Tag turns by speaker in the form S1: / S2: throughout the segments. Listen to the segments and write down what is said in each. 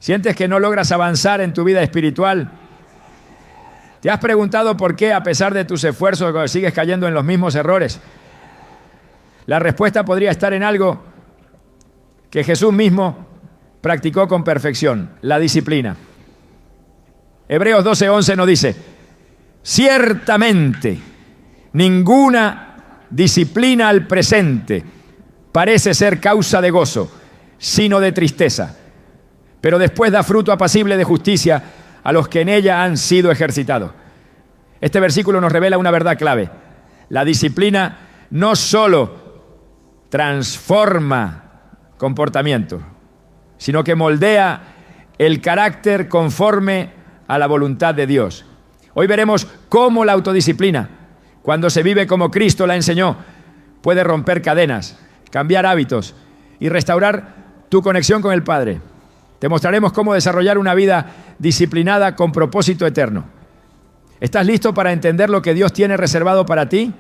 S1: ¿Sientes que no logras avanzar en tu vida espiritual? ¿Te has preguntado por qué, a pesar de tus esfuerzos, sigues cayendo en los mismos errores? La respuesta podría estar en algo que Jesús mismo practicó con perfección: la disciplina. Hebreos 12:11 nos dice: ciertamente ninguna disciplina al presente parece ser causa de gozo, sino de tristeza, pero después da fruto apacible de justicia a los que en ella han sido ejercitados. Este versículo nos revela una verdad clave: la disciplina no solo transforma comportamiento, sino que moldea el carácter conforme a la voluntad de Dios. Hoy veremos cómo la autodisciplina, cuando se vive como Cristo la enseñó, puede romper cadenas, cambiar hábitos y restaurar tu conexión con el Padre. Te mostraremos cómo desarrollar una vida disciplinada con propósito eterno. ¿Estás listo para entender lo que Dios tiene reservado para ti?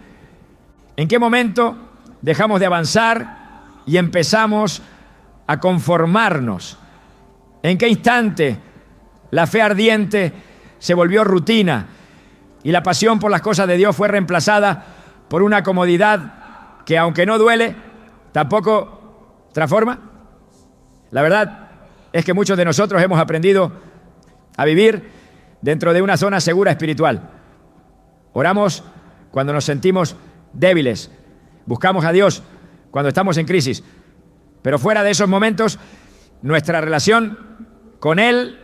S1: ¿En qué momento dejamos de avanzar y empezamos a conformarnos? ¿En qué instante la fe ardiente se volvió rutina y la pasión por las cosas de Dios fue reemplazada por una comodidad que, aunque no duele, tampoco transforma? La verdad es que muchos de nosotros hemos aprendido a vivir dentro de una zona segura espiritual. Oramos cuando nos sentimos débiles, buscamos a Dios cuando estamos en crisis, pero fuera de esos momentos, nuestra relación con Él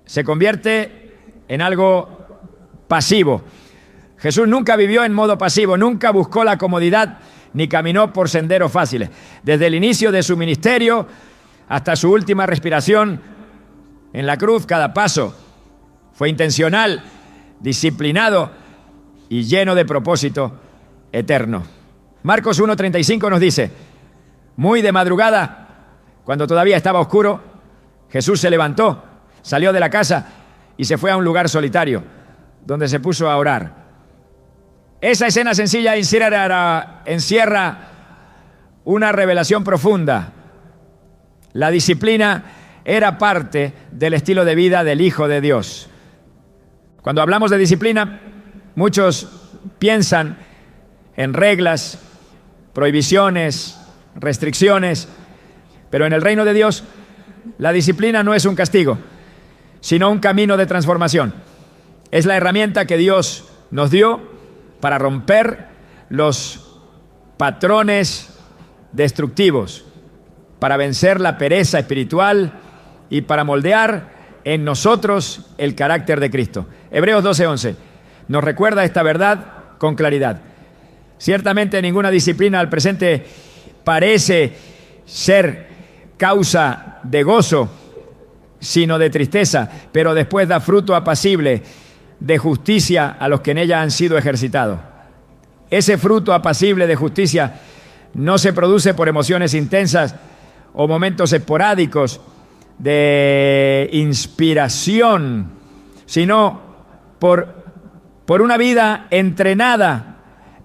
S1: se convierte en algo pasivo. Jesús nunca vivió en modo pasivo, nunca buscó la comodidad ni caminó por senderos fáciles. Desde el inicio de su ministerio hasta su última respiración en la cruz, cada paso fue intencional, disciplinado y lleno de propósito eterno. Marcos 1:35 nos dice: muy de madrugada, cuando todavía estaba oscuro, Jesús se levantó, salió de la casa y se fue a un lugar solitario, donde se puso a orar. Esa escena sencilla encierra una revelación profunda. La disciplina era parte del estilo de vida del Hijo de Dios. Cuando hablamos de disciplina, muchos piensan en reglas, prohibiciones, restricciones, pero en el reino de Dios, la disciplina no es un castigo, sino un camino de transformación. Es la herramienta que Dios nos dio para romper los patrones destructivos, para vencer la pereza espiritual y para moldear en nosotros el carácter de Cristo. Hebreos 12:11 nos recuerda esta verdad con claridad. Ciertamente ninguna disciplina al presente parece ser causa de gozo, sino de tristeza, pero después da fruto apacible de justicia a los que en ella han sido ejercitados. Ese fruto apacible de justicia no se produce por emociones intensas o momentos esporádicos de inspiración, sino por una vida entrenada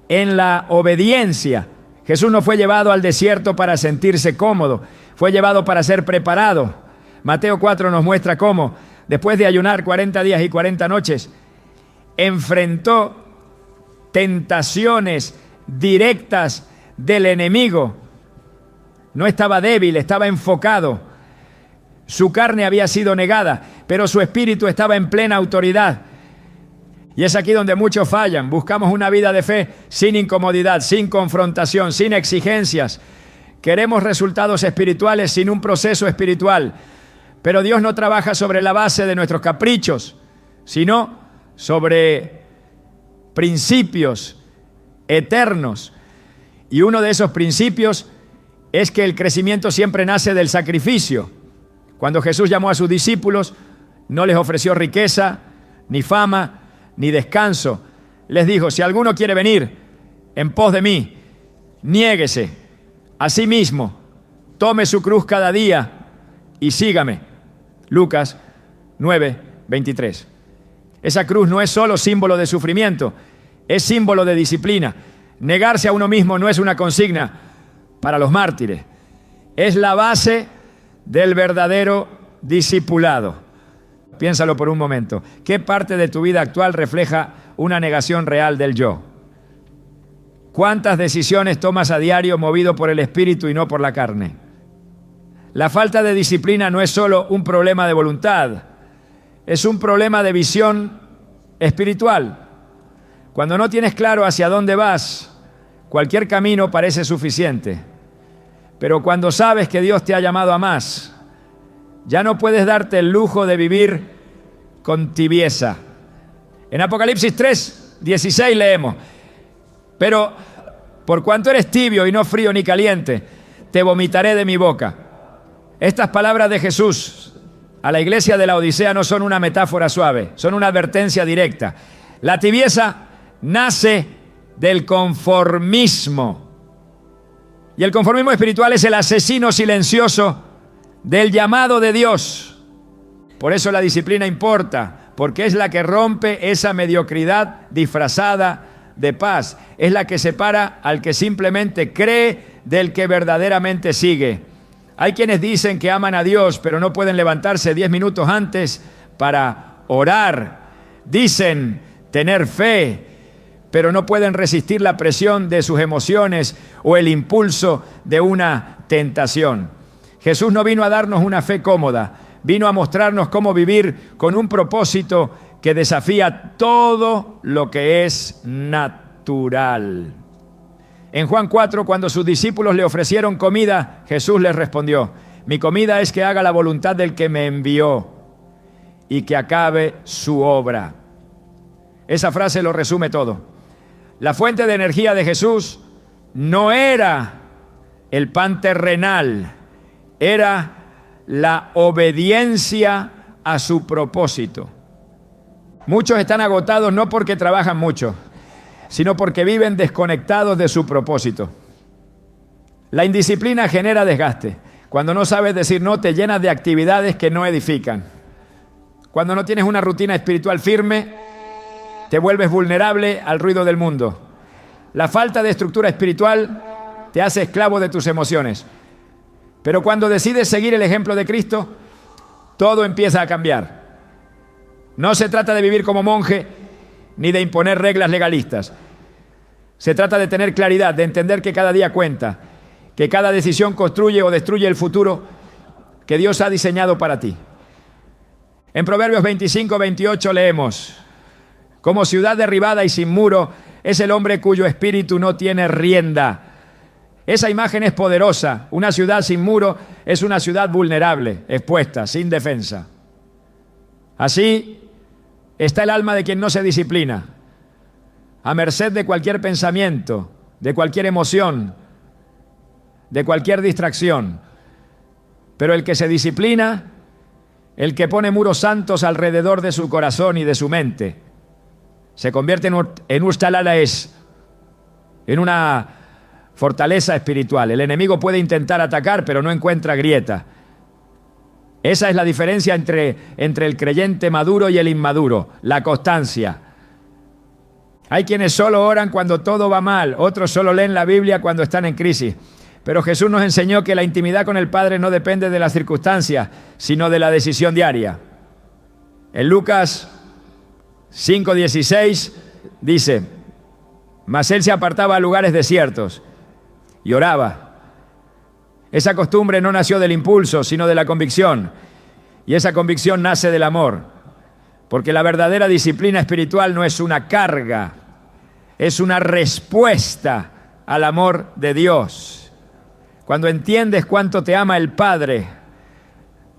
S1: en la obediencia. Jesús no fue llevado al desierto para sentirse cómodo, fue llevado para ser preparado. Mateo 4 nos muestra cómo, después de ayunar 40 días y 40 noches, enfrentó tentaciones directas del enemigo. No estaba débil, estaba enfocado. Su carne había sido negada, pero su espíritu estaba en plena autoridad. Y es aquí donde muchos fallan. Buscamos una vida de fe sin incomodidad, sin confrontación, sin exigencias. Queremos resultados espirituales sin un proceso espiritual. Pero Dios no trabaja sobre la base de nuestros caprichos, sino sobre principios eternos. Y uno de esos principios es que el crecimiento siempre nace del sacrificio. Cuando Jesús llamó a sus discípulos, no les ofreció riqueza, ni fama, ni descanso. Les dijo: si alguno quiere venir en pos de mí, niéguese a sí mismo, tome su cruz cada día y sígame. Lucas 9:23. Esa cruz no es solo símbolo de sufrimiento, es símbolo de disciplina. Negarse a uno mismo no es una consigna para los mártires, es la base del verdadero discipulado. Piénsalo por un momento. ¿Qué parte de tu vida actual refleja una negación real del yo? ¿Cuántas decisiones tomas a diario movido por el espíritu y no por la carne? La falta de disciplina no es solo un problema de voluntad, es un problema de visión espiritual. Cuando no tienes claro hacia dónde vas, cualquier camino parece suficiente. Pero cuando sabes que Dios te ha llamado a más, ya no puedes darte el lujo de vivir con tibieza. En Apocalipsis 3:16 leemos: pero por cuanto eres tibio y no frío ni caliente, te vomitaré de mi boca. Estas palabras de Jesús a la iglesia de la Odisea no son una metáfora suave, son una advertencia directa. La tibieza nace del conformismo. Y el conformismo espiritual es el asesino silencioso del llamado de Dios. Por eso la disciplina importa, porque es la que rompe esa mediocridad disfrazada de paz. Es la que separa al que simplemente cree del que verdaderamente sigue. Hay quienes dicen que aman a Dios, pero no pueden levantarse 10 minutos antes para orar. Dicen tener fe, pero no pueden resistir la presión de sus emociones o el impulso de una tentación. Jesús no vino a darnos una fe cómoda, vino a mostrarnos cómo vivir con un propósito que desafía todo lo que es natural. En Juan 4, cuando sus discípulos le ofrecieron comida, Jesús les respondió: mi comida es que haga la voluntad del que me envió y que acabe su obra. Esa frase lo resume todo. La fuente de energía de Jesús no era el pan terrenal, era la obediencia a su propósito. Muchos están agotados no porque trabajan mucho, sino porque viven desconectados de su propósito. La indisciplina genera desgaste. Cuando no sabes decir no, te llenas de actividades que no edifican. Cuando no tienes una rutina espiritual firme, te vuelves vulnerable al ruido del mundo. La falta de estructura espiritual te hace esclavo de tus emociones. Pero cuando decides seguir el ejemplo de Cristo, todo empieza a cambiar. No se trata de vivir como monje ni de imponer reglas legalistas. Se trata de tener claridad, de entender que cada día cuenta, que cada decisión construye o destruye el futuro que Dios ha diseñado para ti. En Proverbios 25:28 leemos: como ciudad derribada y sin muro es el hombre cuyo espíritu no tiene rienda. Esa imagen es poderosa. Una ciudad sin muro es una ciudad vulnerable, expuesta, sin defensa. Así está el alma de quien no se disciplina, a merced de cualquier pensamiento, de cualquier emoción, de cualquier distracción. Pero el que se disciplina, el que pone muros santos alrededor de su corazón y de su mente, se convierte en Ustalaes, en una fortaleza espiritual. El enemigo puede intentar atacar, pero no encuentra grieta. Esa es la diferencia entre el creyente maduro y el inmaduro, la constancia. Hay quienes solo oran cuando todo va mal, otros solo leen la Biblia cuando están en crisis. Pero Jesús nos enseñó que la intimidad con el Padre no depende de las circunstancias, sino de la decisión diaria. En Lucas 5:16 dice: mas él se apartaba a lugares desiertos y oraba. Esa costumbre no nació del impulso, sino de la convicción. Y esa convicción nace del amor. Porque la verdadera disciplina espiritual no es una carga, es una respuesta al amor de Dios. Cuando entiendes cuánto te ama el Padre,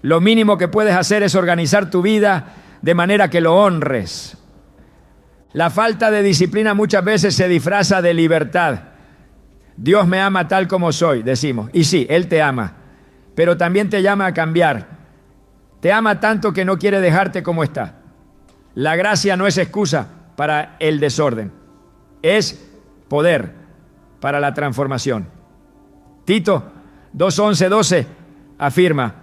S1: lo mínimo que puedes hacer es organizar tu vida de manera que lo honres. La falta de disciplina muchas veces se disfraza de libertad. Dios me ama tal como soy, decimos. Y sí, Él te ama, pero también te llama a cambiar. Te ama tanto que no quiere dejarte como está. La gracia no es excusa para el desorden, es poder para la transformación. Tito 2:11-12 afirma: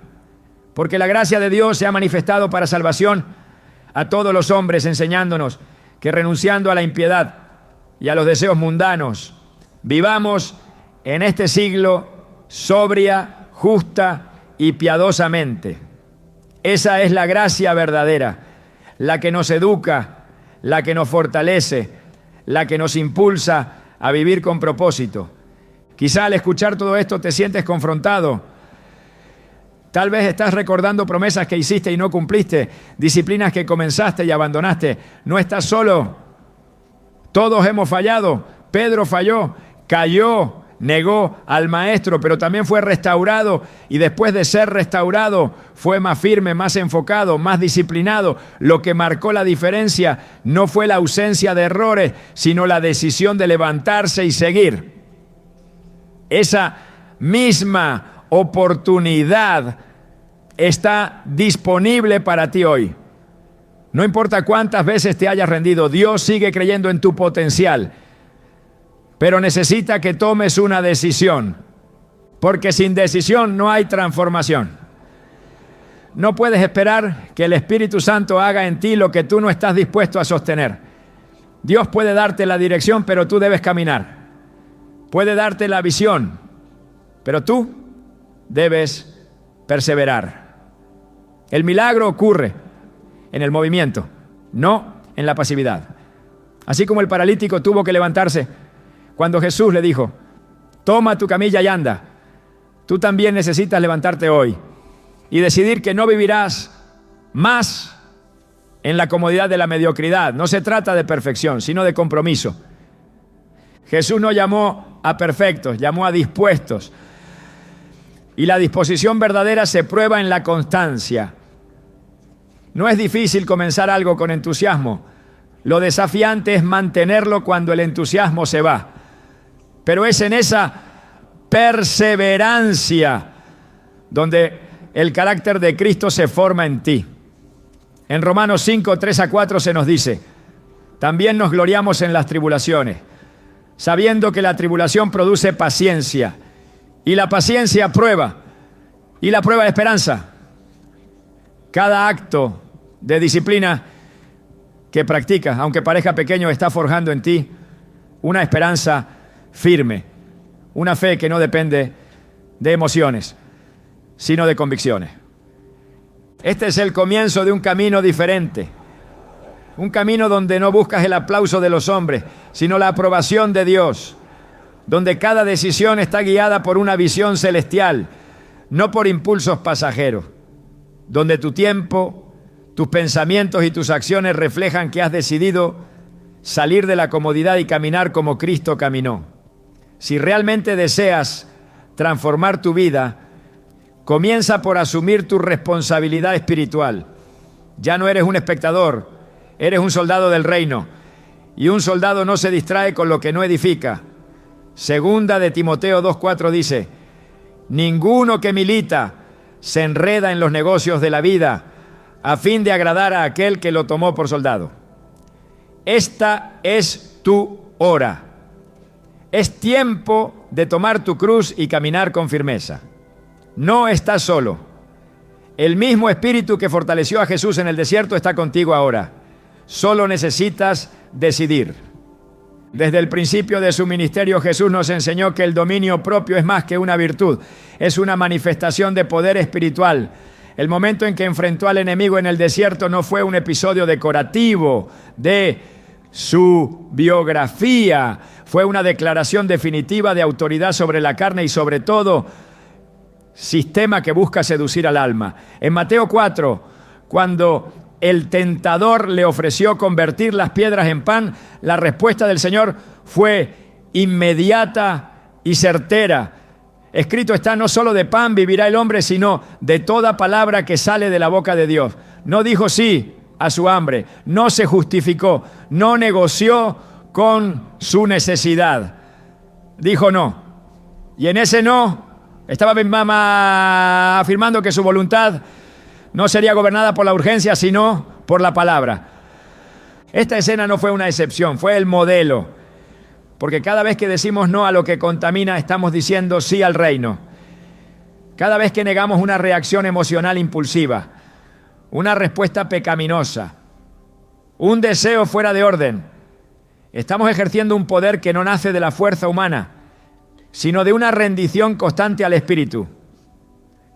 S1: porque la gracia de Dios se ha manifestado para salvación a todos los hombres, enseñándonos que renunciando a la impiedad y a los deseos mundanos, vivamos en este siglo sobria, justa y piadosamente. Esa es la gracia verdadera, la que nos educa, la que nos fortalece, la que nos impulsa a vivir con propósito. Quizá al escuchar todo esto te sientes confrontado. Tal vez estás recordando promesas que hiciste y no cumpliste, disciplinas que comenzaste y abandonaste. No estás solo. Todos hemos fallado. Pedro falló, cayó, negó al maestro, pero también fue restaurado, y después de ser restaurado fue más firme, más enfocado, más disciplinado. Lo que marcó la diferencia no fue la ausencia de errores, sino la decisión de levantarse y seguir. Esa misma oportunidad está disponible para ti hoy. No importa cuántas veces te hayas rendido, Dios sigue creyendo en tu potencial, pero necesita que tomes una decisión, porque sin decisión no hay transformación. No puedes esperar que el Espíritu Santo haga en ti lo que tú no estás dispuesto a sostener. Dios puede darte la dirección, pero tú debes caminar. Puede darte la visión, pero tú debes perseverar. El milagro ocurre en el movimiento, no en la pasividad. Así como el paralítico tuvo que levantarse cuando Jesús le dijo: toma tu camilla y anda, tú también necesitas levantarte hoy y decidir que no vivirás más en la comodidad de la mediocridad. No se trata de perfección, sino de compromiso. Jesús no llamó a perfectos, llamó a dispuestos. Y la disposición verdadera se prueba en la constancia. No es difícil comenzar algo con entusiasmo. Lo desafiante es mantenerlo cuando el entusiasmo se va. Pero es en esa perseverancia donde el carácter de Cristo se forma en ti. En Romanos 5, 3-4 se nos dice: también nos gloriamos en las tribulaciones, sabiendo que la tribulación produce paciencia, y la paciencia prueba, y la prueba esperanza. Cada acto de disciplina que practicas, aunque parezca pequeño, está forjando en ti una esperanza firme, una fe que no depende de emociones, sino de convicciones. Este es el comienzo de un camino diferente, un camino donde no buscas el aplauso de los hombres, sino la aprobación de Dios, donde cada decisión está guiada por una visión celestial, no por impulsos pasajeros, donde tu tiempo, tus pensamientos y tus acciones reflejan que has decidido salir de la comodidad y caminar como Cristo caminó. Si realmente deseas transformar tu vida, comienza por asumir tu responsabilidad espiritual. Ya no eres un espectador, eres un soldado del reino, y un soldado no se distrae con lo que no edifica. Segunda de Timoteo 2:4 dice: ninguno que milita se enreda en los negocios de la vida a fin de agradar a aquel que lo tomó por soldado. Esta es tu hora. Es tiempo de tomar tu cruz y caminar con firmeza. No estás solo. El mismo Espíritu que fortaleció a Jesús en el desierto está contigo ahora. Solo necesitas decidir. Desde el principio de su ministerio, Jesús nos enseñó que el dominio propio es más que una virtud, es una manifestación de poder espiritual. El momento en que enfrentó al enemigo en el desierto no fue un episodio decorativo de su biografía, fue una declaración definitiva de autoridad sobre la carne y sobre todo sistema que busca seducir al alma. En Mateo 4, cuando el tentador le ofreció convertir las piedras en pan, la respuesta del Señor fue inmediata y certera. Escrito está: no solo de pan vivirá el hombre, sino de toda palabra que sale de la boca de Dios. No dijo sí a su hambre, no se justificó, no negoció con su necesidad. Dijo no. Y en ese no, estaba afirmando que su voluntad no sería gobernada por la urgencia, sino por la palabra. Esta escena no fue una excepción, fue el modelo. Porque cada vez que decimos no a lo que contamina, estamos diciendo sí al reino. Cada vez que negamos una reacción emocional impulsiva, una respuesta pecaminosa, un deseo fuera de orden, estamos ejerciendo un poder que no nace de la fuerza humana, sino de una rendición constante al Espíritu.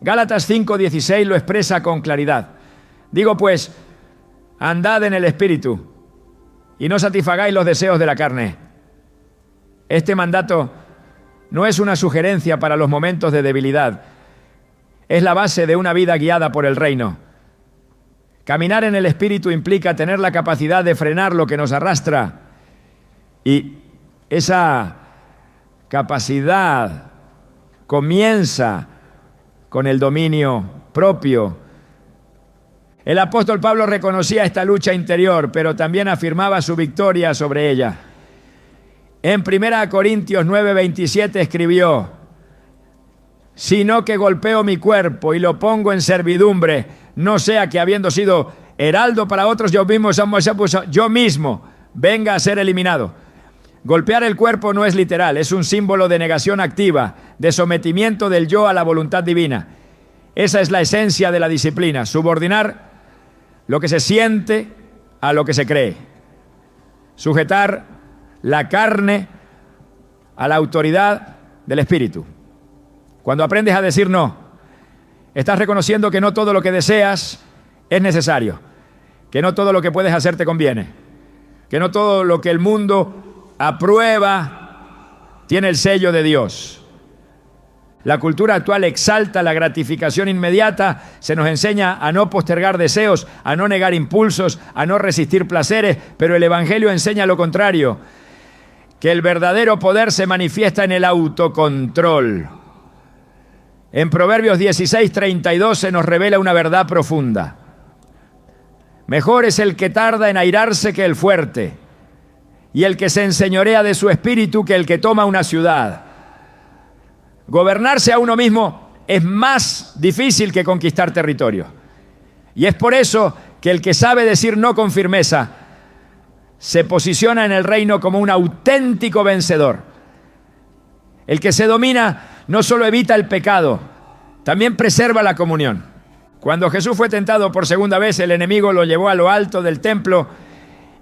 S1: Gálatas 5:16 lo expresa con claridad. Digo pues, andad en el Espíritu y no satisfagáis los deseos de la carne. Este mandato no es una sugerencia para los momentos de debilidad. Es la base de una vida guiada por el reino. Caminar en el Espíritu implica tener la capacidad de frenar lo que nos arrastra. Y esa capacidad comienza con el dominio propio. El apóstol Pablo reconocía esta lucha interior, pero también afirmaba su victoria sobre ella. En 1 Corintios 9:27 escribió: sino que golpeo mi cuerpo y lo pongo en servidumbre, no sea que habiendo sido heraldo para otros, yo mismo venga a ser eliminado. Golpear el cuerpo no es literal, es un símbolo de negación activa, de sometimiento del yo a la voluntad divina. Esa es la esencia de la disciplina, subordinar lo que se siente a lo que se cree. Sujetar la carne a la autoridad del Espíritu. Cuando aprendes a decir no, estás reconociendo que no todo lo que deseas es necesario, que no todo lo que puedes hacer te conviene, que no todo lo que el mundo aprueba tiene el sello de Dios. La cultura actual exalta la gratificación inmediata, se nos enseña a no postergar deseos, a no negar impulsos, a no resistir placeres, pero el Evangelio enseña lo contrario, que el verdadero poder se manifiesta en el autocontrol. En Proverbios 16:32 se nos revela una verdad profunda. Mejor es el que tarda en airarse que el fuerte, y el que se enseñorea de su espíritu que el que toma una ciudad. Gobernarse a uno mismo es más difícil que conquistar territorio. Y es por eso que el que sabe decir no con firmeza se posiciona en el reino como un auténtico vencedor. El que se domina no solo evita el pecado, también preserva la comunión. Cuando Jesús fue tentado por segunda vez, el enemigo lo llevó a lo alto del templo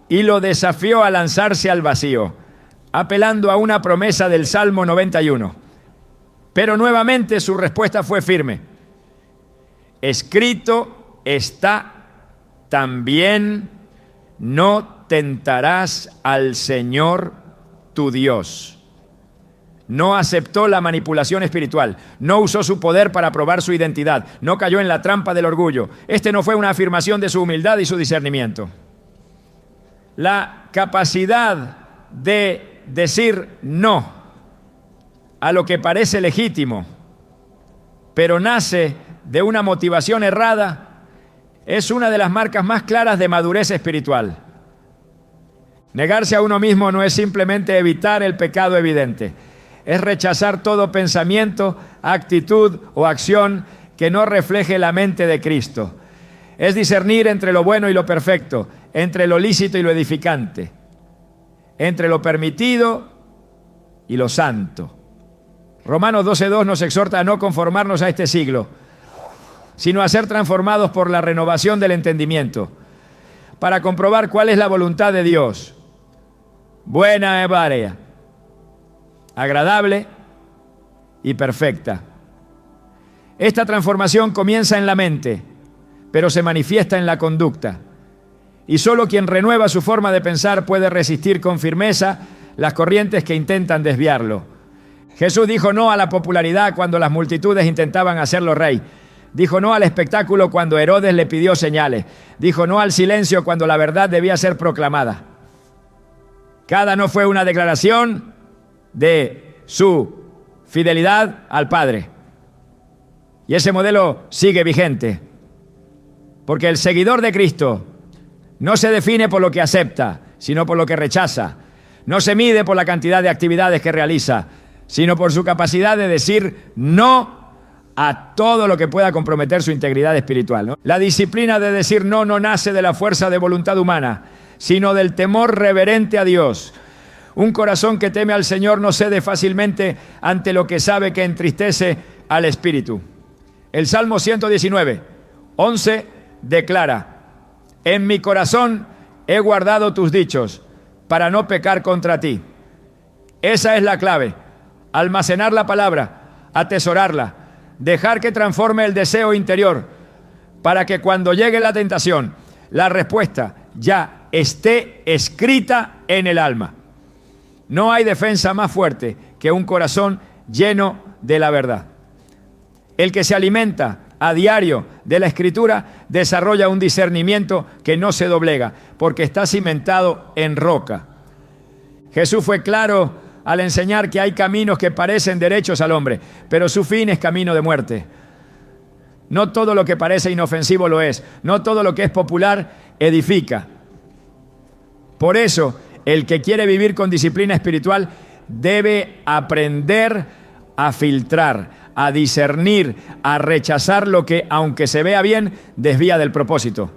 S1: y lo desafió a lanzarse al vacío, apelando a una promesa del Salmo 91. Pero nuevamente su respuesta fue firme. Escrito está también: no tentarás al Señor tu Dios. No aceptó la manipulación espiritual, no usó su poder para probar su identidad, no cayó en la trampa del orgullo. Este no fue una afirmación de su humildad y su discernimiento. La capacidad de decir no a lo que parece legítimo, pero nace de una motivación errada, es una de las marcas más claras de madurez espiritual. Negarse a uno mismo no es simplemente evitar el pecado evidente, es rechazar todo pensamiento, actitud o acción que no refleje la mente de Cristo. Es discernir entre lo bueno y lo perfecto, entre lo lícito y lo edificante, entre lo permitido y lo santo. Romanos 12:2 nos exhorta a no conformarnos a este siglo, sino a ser transformados por la renovación del entendimiento, para comprobar cuál es la voluntad de Dios, buena, agradable y perfecta. Esta transformación comienza en la mente, pero se manifiesta en la conducta. Y solo quien renueva su forma de pensar puede resistir con firmeza las corrientes que intentan desviarlo. Jesús dijo no a la popularidad cuando las multitudes intentaban hacerlo rey. Dijo no al espectáculo cuando Herodes le pidió señales. Dijo no al silencio cuando la verdad debía ser proclamada. Cada no fue una declaración de su fidelidad al Padre. Y ese modelo sigue vigente. Porque el seguidor de Cristo no se define por lo que acepta, sino por lo que rechaza. No se mide por la cantidad de actividades que realiza, sino por su capacidad de decir no a todo lo que pueda comprometer su integridad espiritual, ¿no? La disciplina de decir no nace de la fuerza de voluntad humana, sino del temor reverente a Dios. Un corazón que teme al Señor no cede fácilmente ante lo que sabe que entristece al espíritu. El Salmo 119:11 declara: en mi corazón he guardado tus dichos para no pecar contra ti. Esa es la clave. Almacenar la palabra, atesorarla, dejar que transforme el deseo interior para que cuando llegue la tentación, la respuesta ya esté escrita en el alma. No hay defensa más fuerte que un corazón lleno de la verdad. El que se alimenta a diario de la Escritura desarrolla un discernimiento que no se doblega, porque está cimentado en roca. Jesús fue claro al enseñar que hay caminos que parecen derechos al hombre, pero su fin es camino de muerte. No todo lo que parece inofensivo lo es. No todo lo que es popular edifica. Por eso, el que quiere vivir con disciplina espiritual debe aprender a filtrar, a discernir, a rechazar lo que, aunque se vea bien, desvía del propósito.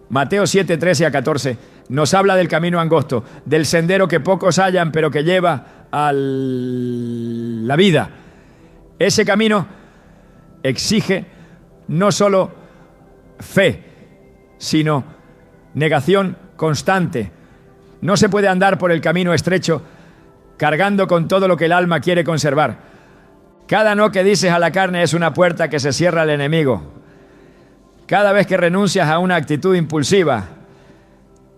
S1: Mateo 7, 13 a 14 nos habla del camino angosto, del sendero que pocos hallan, pero que lleva a la vida. Ese camino exige no solo fe, sino negación constante. No se puede andar por el camino estrecho cargando con todo lo que el alma quiere conservar. Cada no que dices a la carne es una puerta que se cierra al enemigo. Cada vez que renuncias a una actitud impulsiva,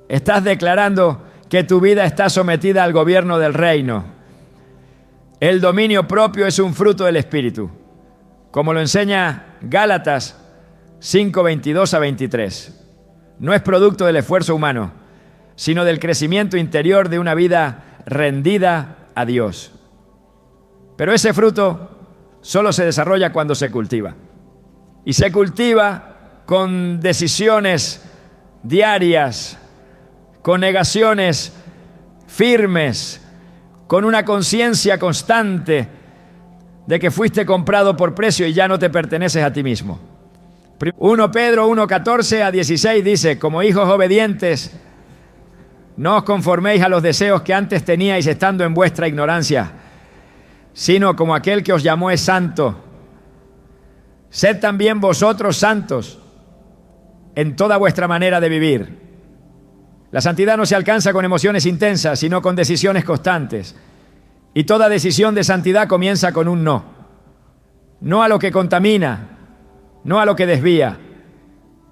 S1: estás declarando que tu vida está sometida al gobierno del reino. El dominio propio es un fruto del Espíritu, como lo enseña Gálatas 5, 22 a 23. No es producto del esfuerzo humano, sino del crecimiento interior de una vida rendida a Dios. Pero ese fruto solo se desarrolla cuando se cultiva. Y se cultiva con decisiones diarias, con negaciones firmes, con una conciencia constante de que fuiste comprado por precio y ya no te perteneces a ti mismo. 1 Pedro 1, 14 a 16 dice: como hijos obedientes, no os conforméis a los deseos que antes teníais estando en vuestra ignorancia, sino como aquel que os llamó es santo. Sed también vosotros santos en toda vuestra manera de vivir. La santidad no se alcanza con emociones intensas, sino con decisiones constantes. Y toda decisión de santidad comienza con un no. No a lo que contamina, no a lo que desvía,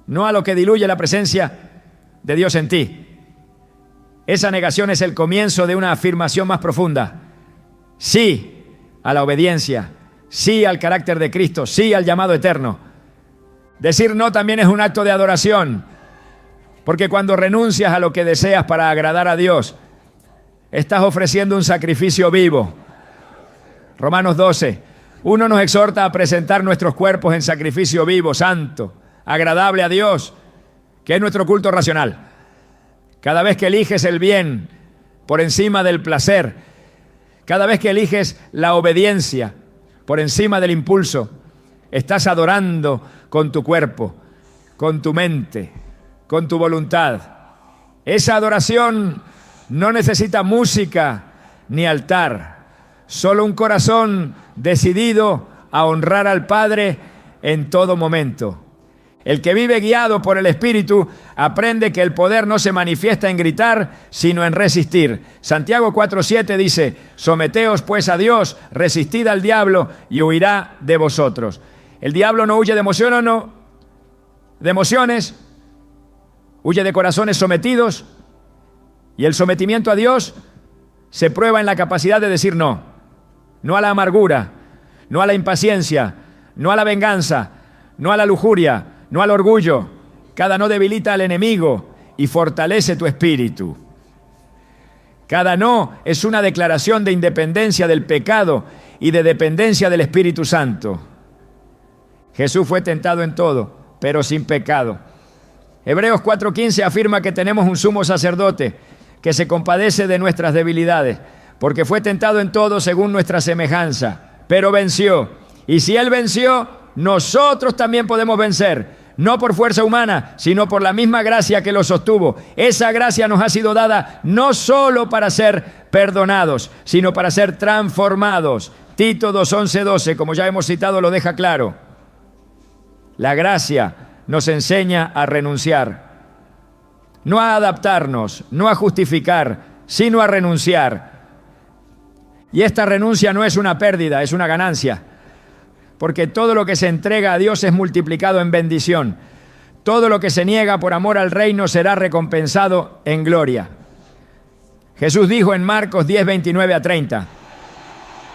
S1: no a lo que diluye la presencia de Dios en ti. Esa negación es el comienzo de una afirmación más profunda. Sí a la obediencia, sí al carácter de Cristo, sí al llamado eterno. Decir no también es un acto de adoración, porque cuando renuncias a lo que deseas para agradar a Dios, estás ofreciendo un sacrificio vivo. Romanos 12, 1 nos exhorta a presentar nuestros cuerpos en sacrificio vivo, santo, agradable a Dios, que es nuestro culto racional. Cada vez que eliges el bien por encima del placer, cada vez que eliges la obediencia por encima del impulso, estás adorando con tu cuerpo, con tu mente, con tu voluntad. Esa adoración no necesita música ni altar, solo un corazón decidido a honrar al Padre en todo momento. El que vive guiado por el Espíritu aprende que el poder no se manifiesta en gritar, sino en resistir. Santiago 4:7 dice: someteos pues a Dios, resistid al diablo y huirá de vosotros. El diablo no huye de emociones, huye de corazones sometidos, y el sometimiento a Dios se prueba en la capacidad de decir no. No a la amargura, no a la impaciencia, no a la venganza, no a la lujuria, no al orgullo. Cada no debilita al enemigo y fortalece tu espíritu. Cada no es una declaración de independencia del pecado y de dependencia del Espíritu Santo. Jesús fue tentado en todo, pero sin pecado. Hebreos 4:15 afirma que tenemos un sumo sacerdote que se compadece de nuestras debilidades, porque fue tentado en todo según nuestra semejanza, pero venció. Y si Él venció, nosotros también podemos vencer. No por fuerza humana, sino por la misma gracia que lo sostuvo. Esa gracia nos ha sido dada no solo para ser perdonados, sino para ser transformados. Tito 2:11-12, como ya hemos citado, lo deja claro. La gracia nos enseña a renunciar. No a adaptarnos, no a justificar, sino a renunciar. Y esta renuncia no es una pérdida, es una ganancia. porque todo lo que se entrega a Dios es multiplicado en bendición. Todo lo que se niega por amor al reino será recompensado en gloria. Jesús dijo en Marcos 10, 29 a 30,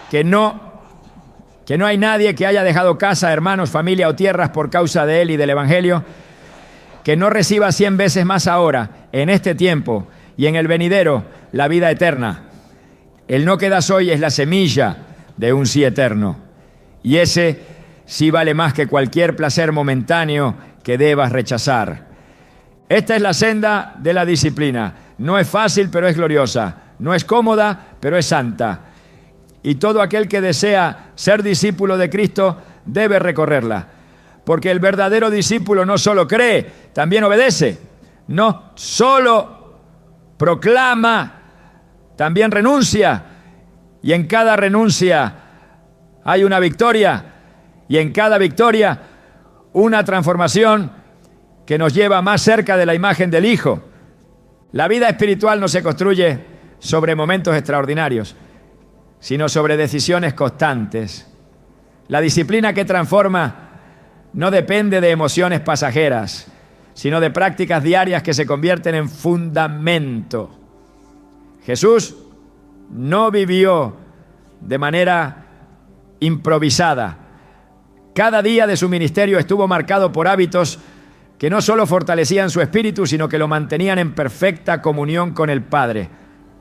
S1: que no hay nadie que haya dejado casa, hermanos, familia o tierras por causa de Él y del Evangelio, que no reciba 100 veces más ahora, en este tiempo y en el venidero, la vida eterna. El no que das hoy es la semilla de un sí eterno. Y ese sí vale más que cualquier placer momentáneo que debas rechazar. Esta es la senda de la disciplina. No es fácil, pero es gloriosa. No es cómoda, pero es santa. Y todo aquel que desea ser discípulo de Cristo debe recorrerla. Porque el verdadero discípulo no solo cree, también obedece. No solo proclama, también renuncia. Y en cada renuncia hay una victoria. Y en cada victoria una transformación que nos lleva más cerca de la imagen del Hijo. La vida espiritual no se construye sobre momentos extraordinarios, sino sobre decisiones constantes. La disciplina que transforma no depende de emociones pasajeras, sino de prácticas diarias que se convierten en fundamento. Jesús no vivió de manera improvisada. Cada día de su ministerio estuvo marcado por hábitos que no solo fortalecían su espíritu, sino que lo mantenían en perfecta comunión con el Padre.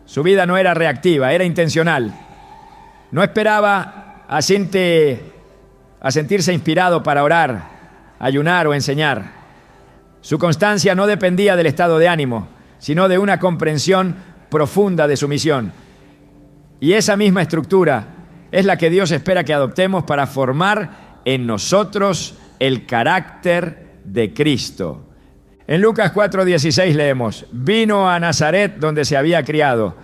S1: Su vida no era reactiva, era intencional. No esperaba a sentirse inspirado para orar, ayunar o enseñar. Su constancia no dependía del estado de ánimo, sino de una comprensión profunda de su misión. Y esa misma estructura es la que Dios espera que adoptemos para formar en nosotros el carácter de Cristo. En Lucas 4:16 leemos: vino a Nazaret donde se había criado,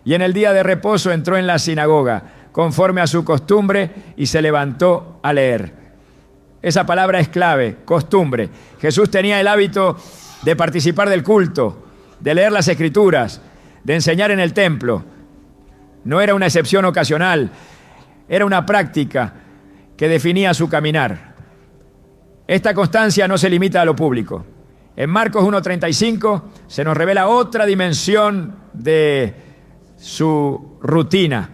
S1: y en el día de reposo entró en la sinagoga, conforme a su costumbre, y se levantó a leer. Esa palabra es clave, costumbre. Jesús tenía el hábito de participar del culto, de leer las Escrituras, de enseñar en el templo. No era una excepción ocasional, era una práctica que definía su caminar. Esta constancia no se limita a lo público. En Marcos 1:35 se nos revela otra dimensión de su rutina.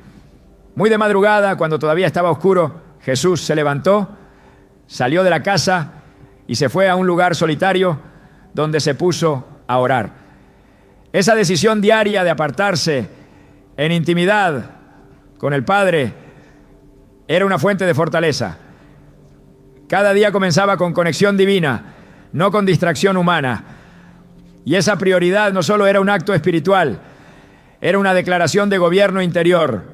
S1: Muy de madrugada, cuando todavía estaba oscuro, Jesús se levantó, salió de la casa y se fue a un lugar solitario donde se puso a orar. Esa decisión diaria de apartarse en intimidad con el Padre era una fuente de fortaleza. Cada día comenzaba con conexión divina, no con distracción humana. Y esa prioridad no solo era un acto espiritual, era una declaración de gobierno interior.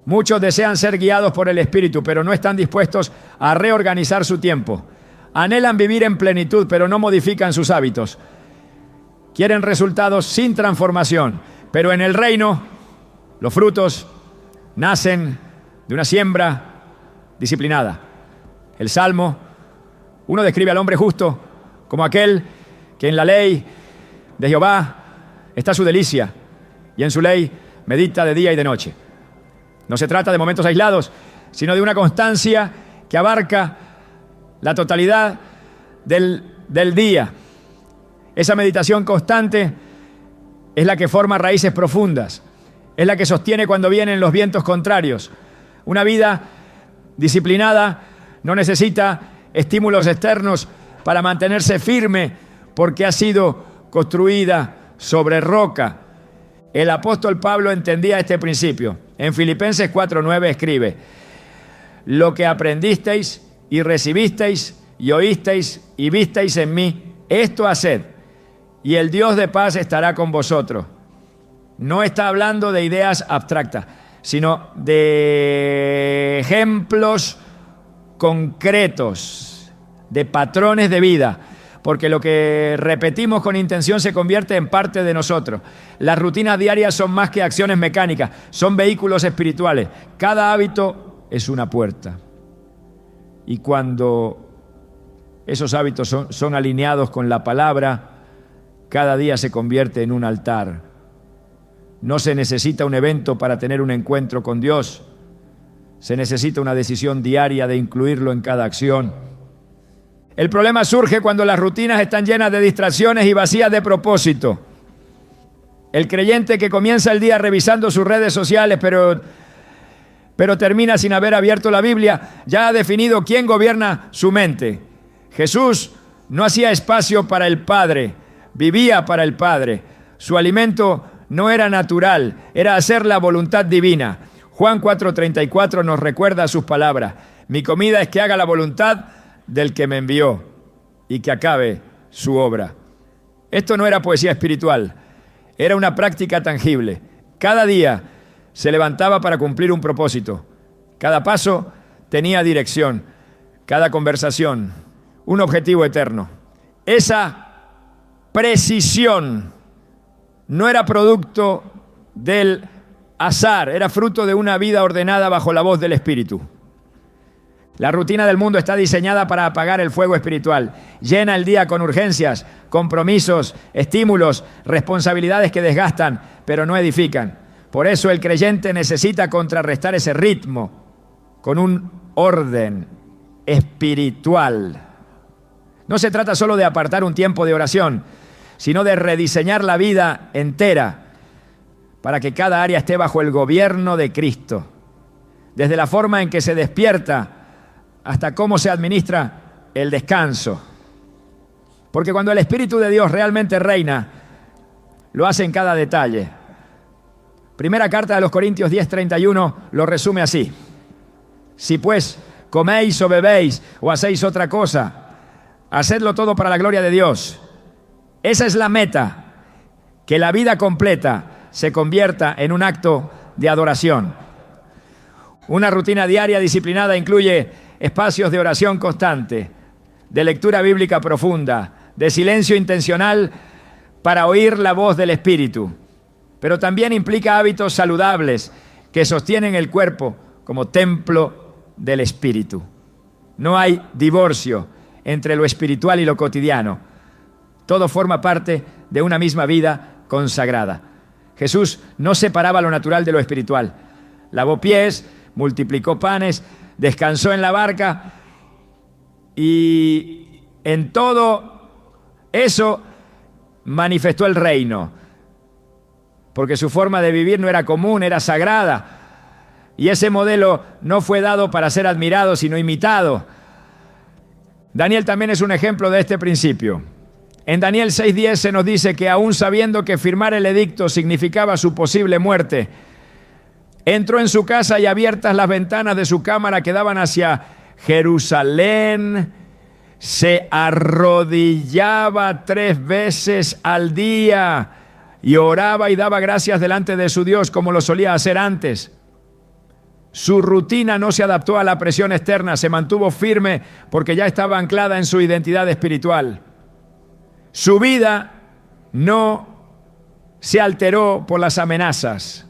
S1: Muchos desean ser guiados por el Espíritu, pero no están dispuestos a reorganizar su tiempo. Anhelan vivir en plenitud, pero no modifican sus hábitos. Quieren resultados sin transformación, pero en el reino los frutos nacen de una siembra disciplinada. El Salmo 1 describe al hombre justo como aquel que en la ley de Jehová está su delicia, y en su ley medita de día y de noche. No se trata de momentos aislados, sino de una constancia que abarca la totalidad del día. Esa meditación constante es la que forma raíces profundas, es la que sostiene cuando vienen los vientos contrarios. Una vida disciplinada no necesita estímulos externos para mantenerse firme, porque ha sido construida sobre roca. El apóstol Pablo entendía este principio. En Filipenses 4:9 escribe: lo que aprendisteis y recibisteis y oísteis y visteis en mí, esto haced, y el Dios de paz estará con vosotros. No está hablando de ideas abstractas, sino de ejemplos concretos, de patrones de vida, porque lo que repetimos con intención se convierte en parte de nosotros. Las rutinas diarias son más que acciones mecánicas, son vehículos espirituales. Cada hábito es una puerta. Y cuando esos hábitos son alineados con la palabra, cada día se convierte en un altar. No se necesita un evento para tener un encuentro con Dios, Se necesita una decisión diaria de incluirlo en cada acción. El problema surge cuando las rutinas están llenas de distracciones y vacías de propósito. El creyente que comienza el día revisando sus redes sociales, pero termina sin haber abierto la Biblia, ya ha definido quién gobierna su mente. Jesús no hacía espacio para el Padre, vivía para el Padre. Su alimento no era natural, era hacer la voluntad divina. Juan 4:34 nos recuerda sus palabras: mi comida es que haga la voluntad del que me envió y que acabe su obra. Esto no era poesía espiritual, era una práctica tangible. Cada día se levantaba para cumplir un propósito. Cada paso tenía dirección, cada conversación un objetivo eterno. Esa precisión no era producto del azar, era fruto de una vida ordenada bajo la voz del Espíritu. La rutina del mundo está diseñada para apagar el fuego espiritual. Llena el día con urgencias, compromisos, estímulos, responsabilidades que desgastan, pero no edifican. Por eso el creyente necesita contrarrestar ese ritmo con un orden espiritual. No se trata solo de apartar un tiempo de oración, sino de rediseñar la vida entera para que cada área esté bajo el gobierno de Cristo. Desde la forma en que se despierta hasta cómo se administra el descanso. Porque cuando el Espíritu de Dios realmente reina, lo hace en cada detalle. Primera carta de los Corintios 10:31 lo resume así: si pues coméis o bebéis o hacéis otra cosa, hacedlo todo para la gloria de Dios. Esa es la meta, que la vida completa se convierta en un acto de adoración. Una rutina diaria disciplinada incluye espacios de oración constante, de lectura bíblica profunda, de silencio intencional para oír la voz del Espíritu. Pero también implica hábitos saludables que sostienen el cuerpo como templo del Espíritu. No hay divorcio entre lo espiritual y lo cotidiano. Todo forma parte de una misma vida consagrada. Jesús no separaba lo natural de lo espiritual. Lavó pies, multiplicó panes, descansó en la barca y en todo eso manifestó el reino. Porque su forma de vivir no era común, era sagrada. Y ese modelo no fue dado para ser admirado, sino imitado. Daniel también es un ejemplo de este principio. En Daniel 6:10 se nos dice que aún sabiendo que firmar el edicto significaba su posible muerte, entró en su casa y abiertas las ventanas de su cámara que daban hacia Jerusalén, se arrodillaba 3 veces al día y oraba y daba gracias delante de su Dios como lo solía hacer antes. Su rutina no se adaptó a la presión externa, se mantuvo firme porque ya estaba anclada en su identidad espiritual. Su vida no se alteró por las amenazas,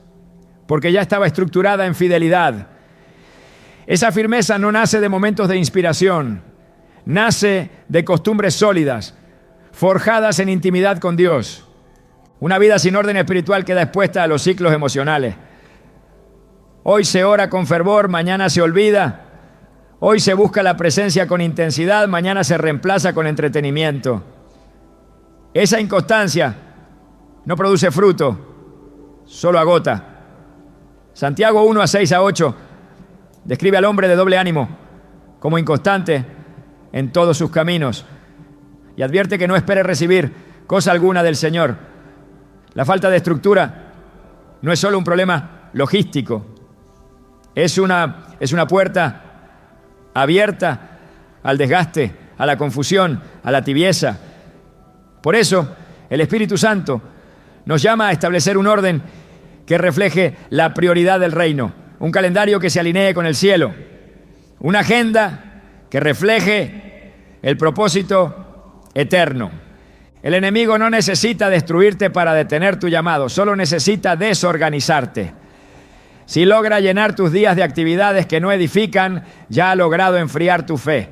S1: porque ya estaba estructurada en fidelidad. Esa firmeza no nace de momentos de inspiración, nace de costumbres sólidas, forjadas en intimidad con Dios. Una vida sin orden espiritual queda expuesta a los ciclos emocionales. Hoy se ora con fervor, mañana se olvida. Hoy se busca la presencia con intensidad, mañana se reemplaza con entretenimiento. Esa inconstancia no produce fruto, solo agota. Santiago 1:6-8 describe al hombre de doble ánimo como inconstante en todos sus caminos y advierte que no espere recibir cosa alguna del Señor. La falta de estructura no es solo un problema logístico, es una puerta abierta al desgaste, a la confusión, a la tibieza. Por eso, el Espíritu Santo nos llama a establecer un orden que refleje la prioridad del reino, un calendario que se alinee con el cielo, una agenda que refleje el propósito eterno. El enemigo no necesita destruirte para detener tu llamado, solo necesita desorganizarte. Si logra llenar tus días de actividades que no edifican, ya ha logrado enfriar tu fe.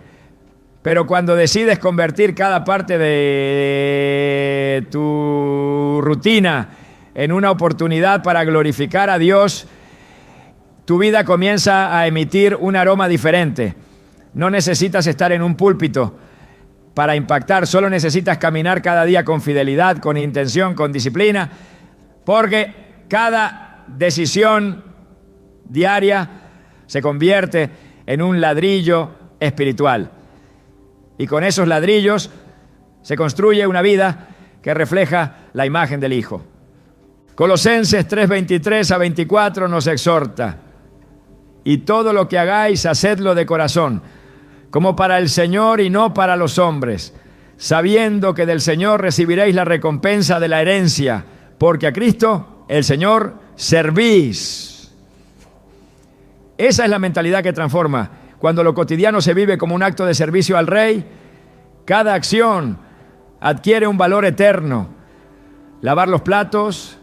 S1: Pero cuando decides convertir cada parte de tu rutina en una oportunidad para glorificar a Dios, tu vida comienza a emitir un aroma diferente. No necesitas estar en un púlpito para impactar, solo necesitas caminar cada día con fidelidad, con intención, con disciplina, porque cada decisión diaria se convierte en un ladrillo espiritual. Y con esos ladrillos se construye una vida que refleja la imagen del Hijo. Colosenses 3:23 a 24 nos exhorta: y todo lo que hagáis, hacedlo de corazón, como para el Señor y no para los hombres, sabiendo que del Señor recibiréis la recompensa de la herencia, porque a Cristo, el Señor, servís. Esa es la mentalidad que transforma. Cuando lo cotidiano se vive como un acto de servicio al Rey, cada acción adquiere un valor eterno. Lavar los platos,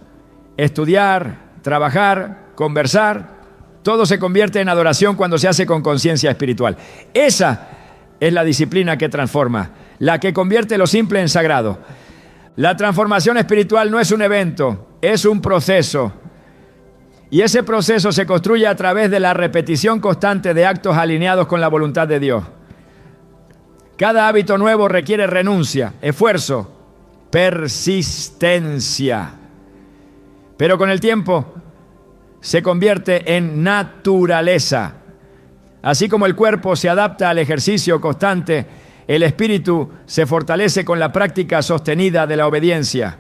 S1: estudiar, trabajar, conversar, todo se convierte en adoración cuando se hace con conciencia espiritual. Esa es la disciplina que transforma, la que convierte lo simple en sagrado. La transformación espiritual no es un evento, es un proceso. Y ese proceso se construye a través de la repetición constante de actos alineados con la voluntad de Dios. Cada hábito nuevo requiere renuncia, esfuerzo, persistencia. Pero con el tiempo se convierte en naturaleza. Así como el cuerpo se adapta al ejercicio constante, el espíritu se fortalece con la práctica sostenida de la obediencia.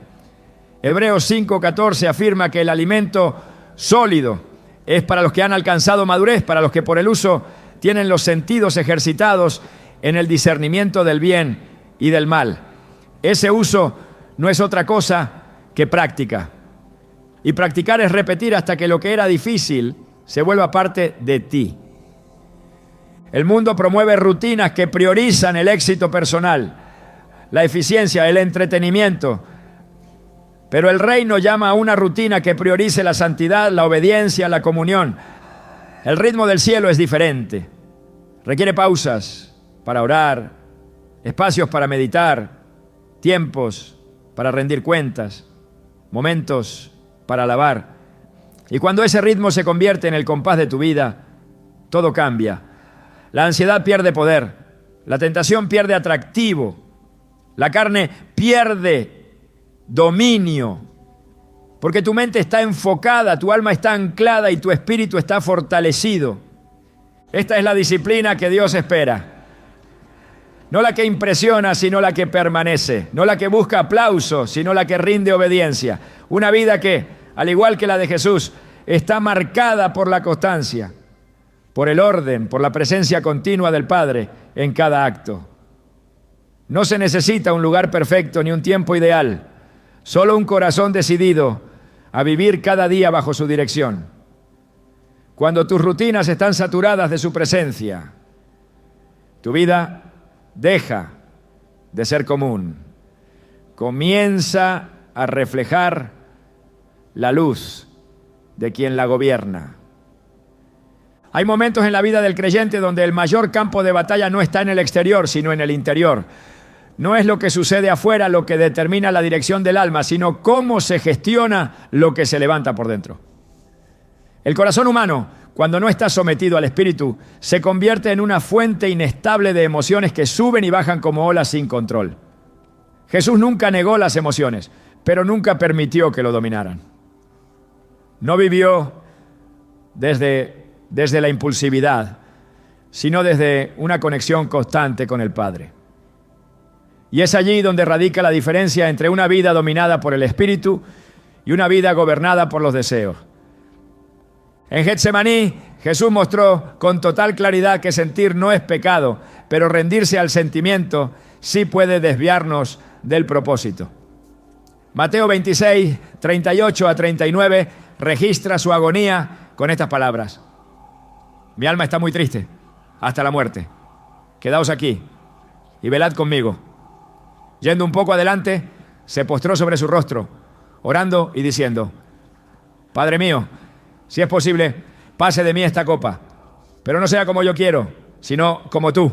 S1: Hebreos 5:14 afirma que el alimento sólido es para los que han alcanzado madurez, para los que por el uso tienen los sentidos ejercitados en el discernimiento del bien y del mal. Ese uso no es otra cosa que práctica. Y practicar es repetir hasta que lo que era difícil se vuelva parte de ti. El mundo promueve rutinas que priorizan el éxito personal, la eficiencia, el entretenimiento. Pero el reino llama a una rutina que priorice la santidad, la obediencia, la comunión. El ritmo del cielo es diferente. Requiere pausas para orar, espacios para meditar, tiempos para rendir cuentas, momentos para alabar. Y cuando ese ritmo se convierte en el compás de tu vida, todo cambia. La ansiedad pierde poder, la tentación pierde atractivo, la carne pierde dominio, porque tu mente está enfocada, tu alma está anclada y tu espíritu está fortalecido. Esta es la disciplina que Dios espera. No la que impresiona, sino la que permanece. No la que busca aplauso, sino la que rinde obediencia. Una vida que, al igual que la de Jesús, está marcada por la constancia, por el orden, por la presencia continua del Padre en cada acto. No se necesita un lugar perfecto ni un tiempo ideal. Solo un corazón decidido a vivir cada día bajo su dirección. Cuando tus rutinas están saturadas de su presencia, tu vida deja de ser común. Comienza a reflejar la luz de quien la gobierna. Hay momentos en la vida del creyente donde el mayor campo de batalla no está en el exterior, sino en el interior. No es lo que sucede afuera lo que determina la dirección del alma, sino cómo se gestiona lo que se levanta por dentro. El corazón humano, cuando no está sometido al espíritu, se convierte en una fuente inestable de emociones que suben y bajan como olas sin control. Jesús nunca negó las emociones, pero nunca permitió que lo dominaran. No vivió desde la impulsividad, sino desde una conexión constante con el Padre. Y es allí donde radica la diferencia entre una vida dominada por el Espíritu y una vida gobernada por los deseos. En Getsemaní, Jesús mostró con total claridad que sentir no es pecado, pero rendirse al sentimiento sí puede desviarnos del propósito. Mateo 26, 38 a 39 registra su agonía con estas palabras: mi alma está muy triste, hasta la muerte. Quedaos aquí y velad conmigo. Yendo un poco adelante, se postró sobre su rostro, orando y diciendo: Padre mío, si es posible, pase de mí esta copa, pero no sea como yo quiero, sino como tú.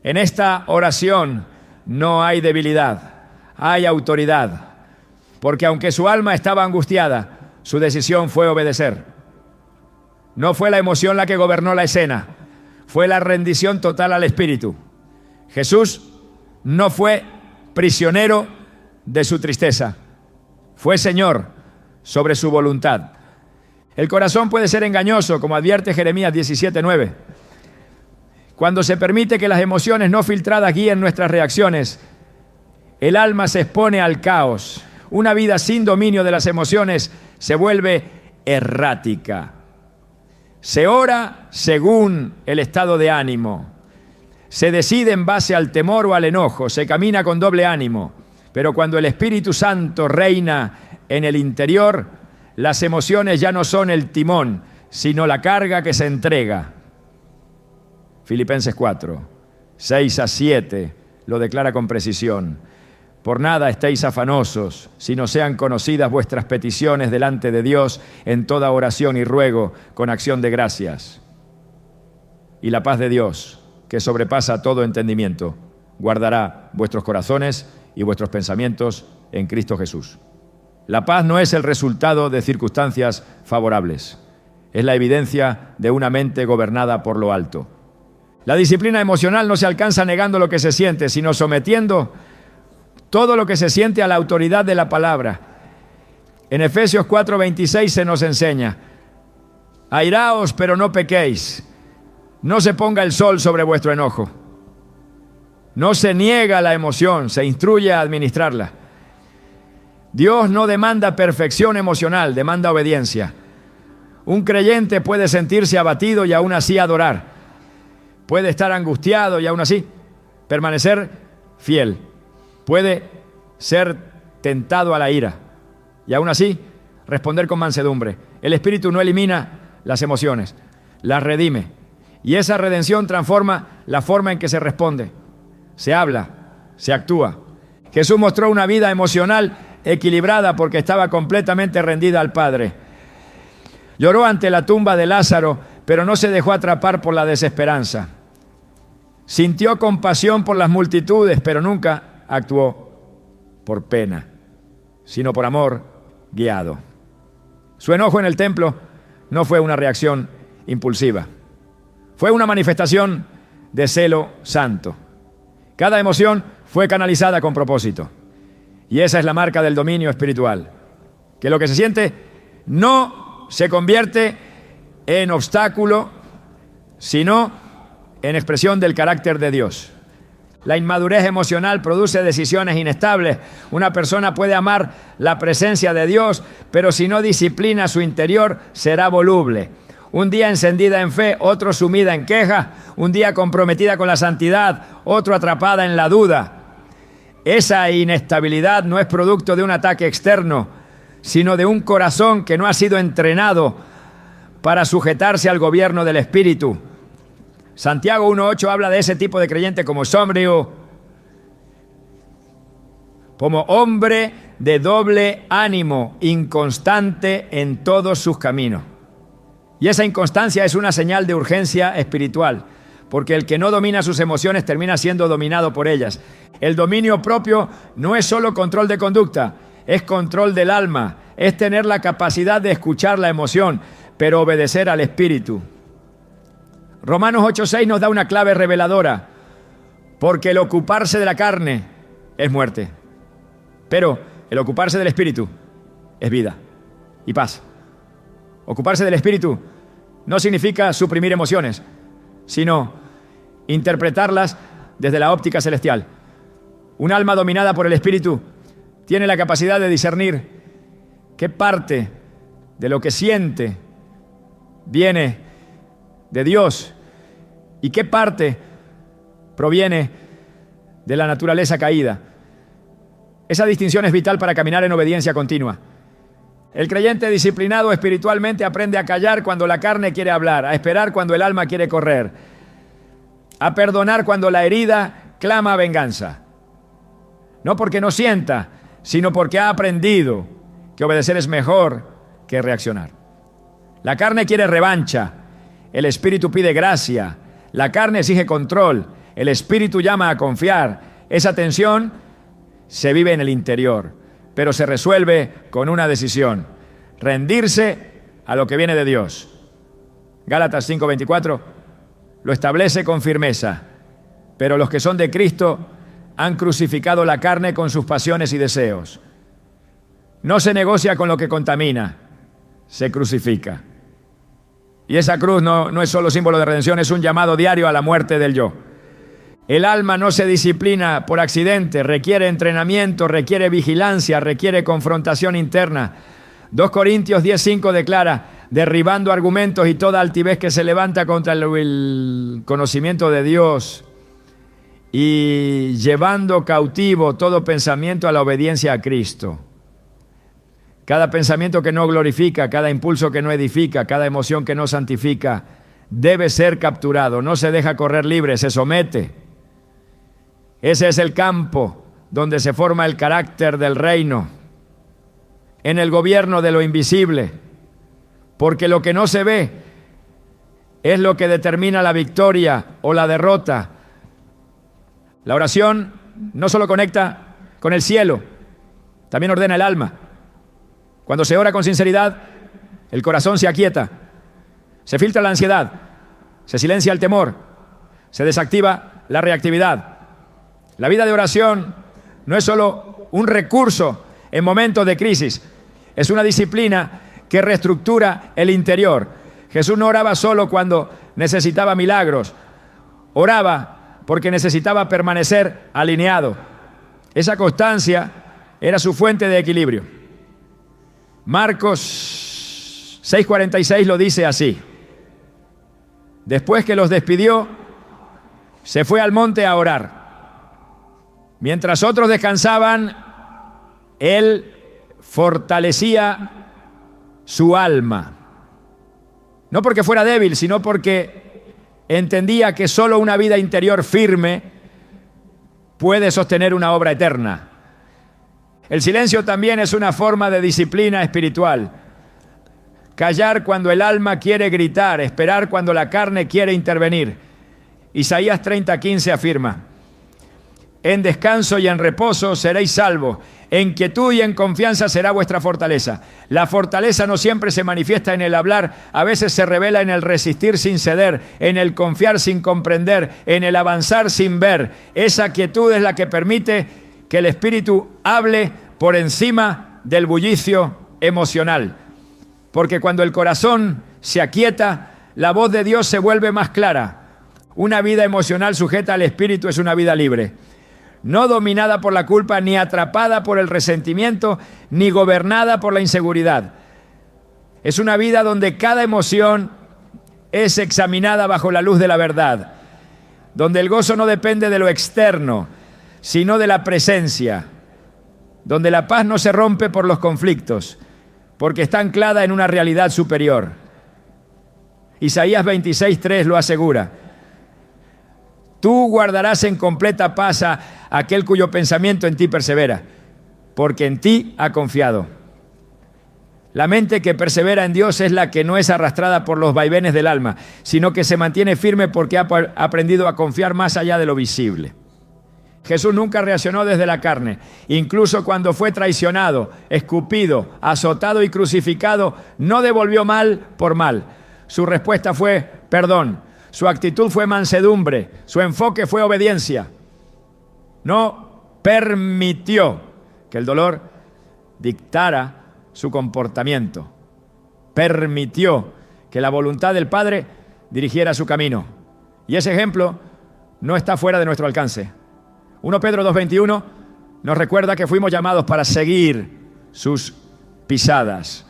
S1: En esta oración no hay debilidad, hay autoridad, porque aunque su alma estaba angustiada, su decisión fue obedecer. No fue la emoción la que gobernó la escena, fue la rendición total al Espíritu. Jesús no fue prisionero de su tristeza, fue Señor sobre su voluntad. El corazón puede ser engañoso, como advierte Jeremías 17:9. Cuando se permite que las emociones no filtradas guíen nuestras reacciones, el alma se expone al caos. Una vida sin dominio de las emociones se vuelve errática. Se ora según el estado de ánimo. Se decide en base al temor o al enojo. Se camina con doble ánimo. Pero cuando el Espíritu Santo reina en el interior, las emociones ya no son el timón, sino la carga que se entrega. Filipenses 4, 6-7 lo declara con precisión. Por nada estéis afanosos, sino sean conocidas vuestras peticiones delante de Dios en toda oración y ruego con acción de gracias. Y la paz de Dios, que sobrepasa todo entendimiento, guardará vuestros corazones y vuestros pensamientos en Cristo Jesús. La paz no es el resultado de circunstancias favorables, es la evidencia de una mente gobernada por lo alto. La disciplina emocional no se alcanza negando lo que se siente, sino sometiendo todo lo que se siente a la autoridad de la palabra. En Efesios 4:26 se nos enseña: airaos, pero no pequéis. No se ponga el sol sobre vuestro enojo. No se niega la emoción, se instruye a administrarla. Dios no demanda perfección emocional, demanda obediencia. Un creyente puede sentirse abatido y aún así adorar. Puede estar angustiado y aún así permanecer fiel. Puede ser tentado a la ira y aún así responder con mansedumbre. El Espíritu no elimina las emociones, las redime. Y esa redención transforma la forma en que se responde. Se habla, se actúa. Jesús mostró una vida emocional equilibrada porque estaba completamente rendida al Padre. Lloró ante la tumba de Lázaro, pero no se dejó atrapar por la desesperanza. Sintió compasión por las multitudes, pero nunca actuó por pena, sino por amor guiado. Su enojo en el templo no fue una reacción impulsiva, fue una manifestación de celo santo. Cada emoción fue canalizada con propósito. Y esa es la marca del dominio espiritual, que lo que se siente no se convierte en obstáculo, sino en expresión del carácter de Dios. La inmadurez emocional produce decisiones inestables. Una persona puede amar la presencia de Dios, pero si no disciplina su interior, será voluble. Un día encendida en fe, otro sumida en queja. Un día comprometida con la santidad, otro atrapada en la duda. Esa inestabilidad no es producto de un ataque externo, sino de un corazón que no ha sido entrenado para sujetarse al gobierno del Espíritu. Santiago 1:8 habla de ese tipo de creyente como sombrío, como hombre de doble ánimo, inconstante en todos sus caminos. Y esa inconstancia es una señal de urgencia espiritual, porque el que no domina sus emociones termina siendo dominado por ellas. El dominio propio no es solo control de conducta, es control del alma, es tener la capacidad de escuchar la emoción, pero obedecer al Espíritu. Romanos 8:6 nos da una clave reveladora, porque el ocuparse de la carne es muerte, pero el ocuparse del Espíritu es vida y paz. Ocuparse del Espíritu no significa suprimir emociones, sino interpretarlas desde la óptica celestial. Un alma dominada por el Espíritu tiene la capacidad de discernir qué parte de lo que siente viene de Dios y qué parte proviene de la naturaleza caída. Esa distinción es vital para caminar en obediencia continua. El creyente disciplinado espiritualmente aprende a callar cuando la carne quiere hablar, a esperar cuando el alma quiere correr, a perdonar cuando la herida clama venganza. No porque no sienta, sino porque ha aprendido que obedecer es mejor que reaccionar. La carne quiere revancha, el Espíritu pide gracia, la carne exige control, el Espíritu llama a confiar. Esa tensión se vive en el interior, pero se resuelve con una decisión: rendirse a lo que viene de Dios. Gálatas 5:24 lo establece con firmeza. Pero los que son de Cristo han crucificado la carne con sus pasiones y deseos. No se negocia con lo que contamina, se crucifica. Y esa cruz no es solo símbolo de redención, es un llamado diario a la muerte del yo. El alma no se disciplina por accidente, requiere entrenamiento, requiere vigilancia, requiere confrontación interna. 2 Corintios 10:5 declara: derribando argumentos y toda altivez que se levanta contra el conocimiento de Dios y llevando cautivo todo pensamiento a la obediencia a Cristo. Cada pensamiento que no glorifica, cada impulso que no edifica, cada emoción que no santifica, debe ser capturado, no se deja correr libre, se somete. Ese es el campo donde se forma el carácter del reino, en el gobierno de lo invisible, porque lo que no se ve es lo que determina la victoria o la derrota. La oración no solo conecta con el cielo, también ordena el alma. Cuando se ora con sinceridad, el corazón se aquieta, se filtra la ansiedad, se silencia el temor, se desactiva la reactividad. La vida de oración no es solo un recurso en momentos de crisis, es una disciplina que reestructura el interior. Jesús no oraba solo cuando necesitaba milagros, oraba porque necesitaba permanecer alineado. Esa constancia era su fuente de equilibrio. Marcos 6:46 lo dice así: después que los despidió, se fue al monte a orar. Mientras otros descansaban, él fortalecía su alma. No porque fuera débil, sino porque entendía que solo una vida interior firme puede sostener una obra eterna. El silencio también es una forma de disciplina espiritual. Callar cuando el alma quiere gritar, esperar cuando la carne quiere intervenir. Isaías 30:15 afirma: en descanso y en reposo seréis salvos, en quietud y en confianza será vuestra fortaleza. La fortaleza no siempre se manifiesta en el hablar, a veces se revela en el resistir sin ceder, en el confiar sin comprender, en el avanzar sin ver. Esa quietud es la que permite que el espíritu hable por encima del bullicio emocional. Porque cuando el corazón se aquieta, la voz de Dios se vuelve más clara. Una vida emocional sujeta al espíritu es una vida libre, no dominada por la culpa, ni atrapada por el resentimiento, ni gobernada por la inseguridad. Es una vida donde cada emoción es examinada bajo la luz de la verdad, donde el gozo no depende de lo externo, sino de la presencia, donde la paz no se rompe por los conflictos, porque está anclada en una realidad superior. Isaías 26:3 lo asegura: tú guardarás en completa paz a aquel cuyo pensamiento en ti persevera, porque en ti ha confiado. La mente que persevera en Dios es la que no es arrastrada por los vaivenes del alma, sino que se mantiene firme porque ha aprendido a confiar más allá de lo visible. Jesús nunca reaccionó desde la carne. Incluso cuando fue traicionado, escupido, azotado y crucificado, no devolvió mal por mal. Su respuesta fue perdón. Su actitud fue mansedumbre, su enfoque fue obediencia. No permitió que el dolor dictara su comportamiento. Permitió que la voluntad del Padre dirigiera su camino. Y ese ejemplo no está fuera de nuestro alcance. 1 Pedro 2:21 nos recuerda que fuimos llamados para seguir sus pisadas.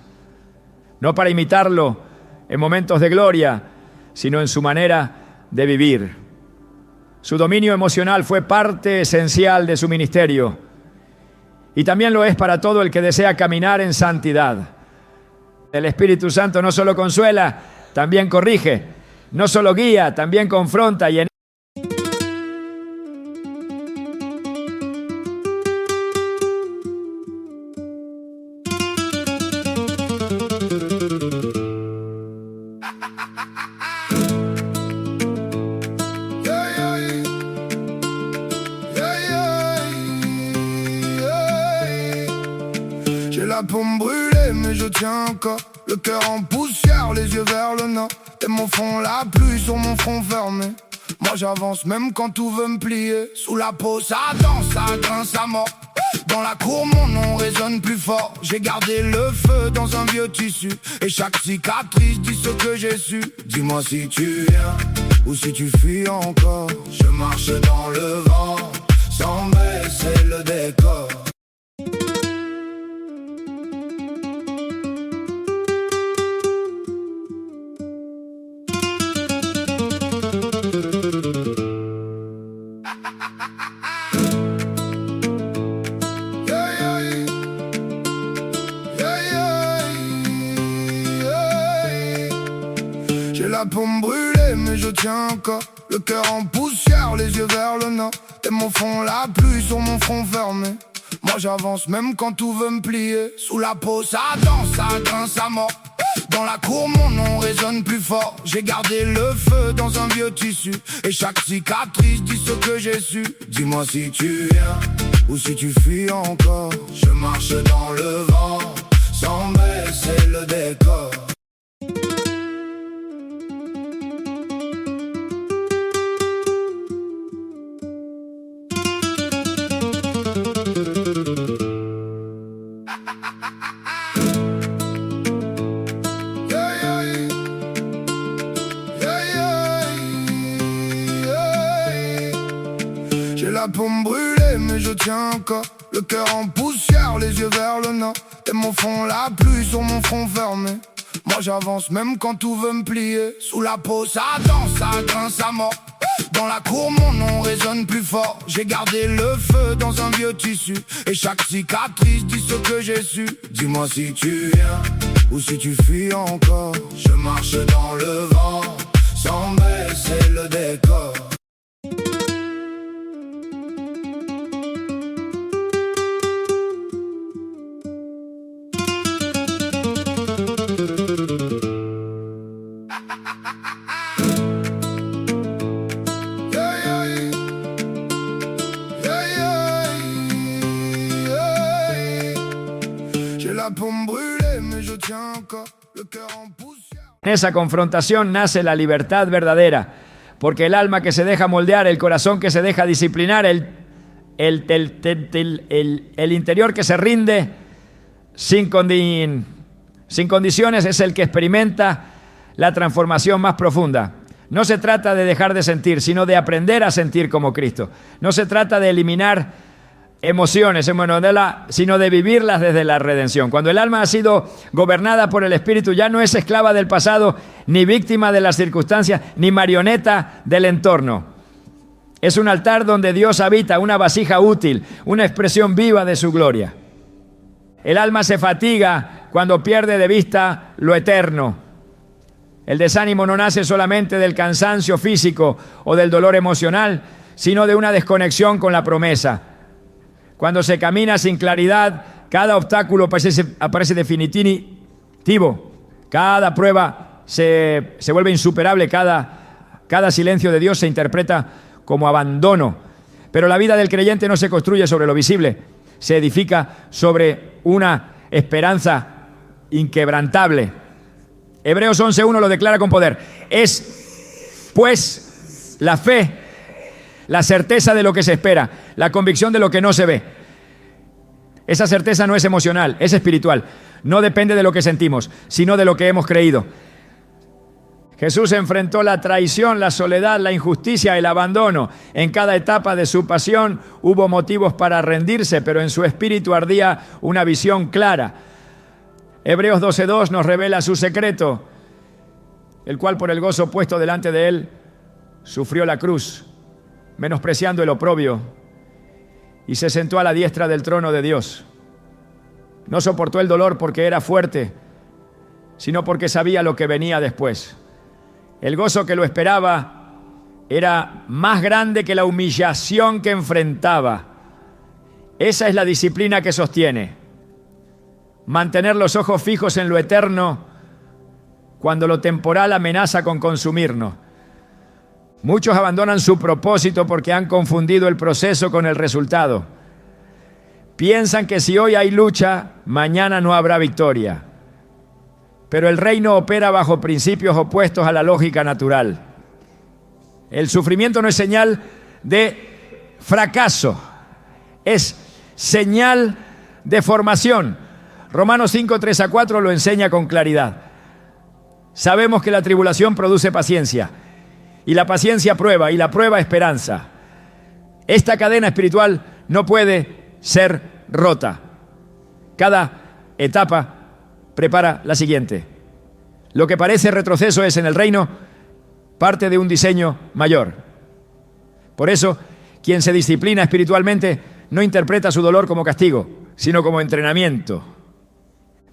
S1: No para imitarlo en momentos de gloria, sino en su manera de vivir. Su dominio emocional fue parte esencial de su ministerio y también lo es para todo el que desea caminar en santidad. El Espíritu Santo no solo consuela, también corrige, no solo guía, también confronta y en
S2: la paume brûlée mais je tiens encore. Le cœur en poussière, les yeux vers le nord. Tes mots font la pluie sur mon front fermé. Moi j'avance même quand tout veut me plier. Sous la peau ça danse, ça grince à mort. Dans la cour mon nom résonne plus fort. J'ai gardé le feu dans un vieux tissu. Et chaque cicatrice dit ce que j'ai su. Dis-moi si tu viens ou si tu fuis encore. Je marche dans le vent sans baisser le décor. J'ai la paume brûlée mais je tiens encore. Le cœur en poussière, les yeux vers le nord. Tes mots font la pluie sur mon front fermé. Moi j'avance même quand tout veut me plier. Sous la peau ça danse, ça grince à mort. Dans la cour mon nom résonne plus fort. J'ai gardé le feu dans un vieux tissu. Et chaque cicatrice dit ce que j'ai su. Dis-moi si tu viens ou si tu fuis encore. Je marche dans le vent sans baisser le décor. J'ai la paume brûlée mais je tiens encore. Le cœur en poussière, les yeux vers le nord. Tes mots font la pluie sur mon front fermé. Moi j'avance même quand tout veut me plier. Sous la peau ça danse, ça grince à mort. Dans la cour mon nom résonne plus fort. J'ai gardé le feu dans un vieux tissu. Et chaque cicatrice dit ce que j'ai su. Dis-moi si tu viens ou si tu fuis encore. Je marche dans le vent sans baisser le décor. J'ai la paume brûlée mais je tiens encore. Le cœur en poussière.
S1: En esa confrontación nace la libertad verdadera, porque el alma que se deja moldear, el corazón que se deja disciplinar, el interior que se rinde sin condiciones es el que experimenta la transformación más profunda. No se trata de dejar de sentir, sino de aprender a sentir como Cristo. No se trata de eliminar emociones, sino de vivirlas desde la redención. Cuando el alma ha sido gobernada por el Espíritu, ya no es esclava del pasado, ni víctima de las circunstancias, ni marioneta del entorno. Es un altar donde Dios habita, una vasija útil, una expresión viva de su gloria. El alma se fatiga cuando pierde de vista lo eterno. El desánimo no nace solamente del cansancio físico o del dolor emocional, sino de una desconexión con la promesa. Cuando se camina sin claridad, cada obstáculo aparece definitivo. Cada prueba se vuelve insuperable. Cada silencio de Dios se interpreta como abandono. Pero la vida del creyente no se construye sobre lo visible. Se edifica sobre una esperanza inquebrantable. Hebreos 11:1 lo declara con poder. Es, pues, la fe, la certeza de lo que se espera, la convicción de lo que no se ve. Esa certeza no es emocional, es espiritual. No depende de lo que sentimos, sino de lo que hemos creído. Jesús enfrentó la traición, la soledad, la injusticia, el abandono. En cada etapa de su pasión hubo motivos para rendirse, pero en su espíritu ardía una visión clara. Hebreos 12:2 nos revela su secreto, el cual por el gozo puesto delante de él sufrió la cruz, menospreciando el oprobio, y se sentó a la diestra del trono de Dios. No soportó el dolor porque era fuerte, sino porque sabía lo que venía después. El gozo que lo esperaba era más grande que la humillación que enfrentaba. Esa es la disciplina que sostiene. Mantener los ojos fijos en lo eterno cuando lo temporal amenaza con consumirnos. Muchos abandonan su propósito porque han confundido el proceso con el resultado. Piensan que si hoy hay lucha, mañana no habrá victoria. Pero el reino opera bajo principios opuestos a la lógica natural. El sufrimiento no es señal de fracaso, es señal de formación. Romanos 5, 3 a 4 lo enseña con claridad. Sabemos que la tribulación produce paciencia, y la paciencia prueba, y la prueba esperanza. Esta cadena espiritual no puede ser rota. Cada etapa prepara la siguiente. Lo que parece retroceso es, en el reino, parte de un diseño mayor. Por eso, quien se disciplina espiritualmente no interpreta su dolor como castigo, sino como entrenamiento.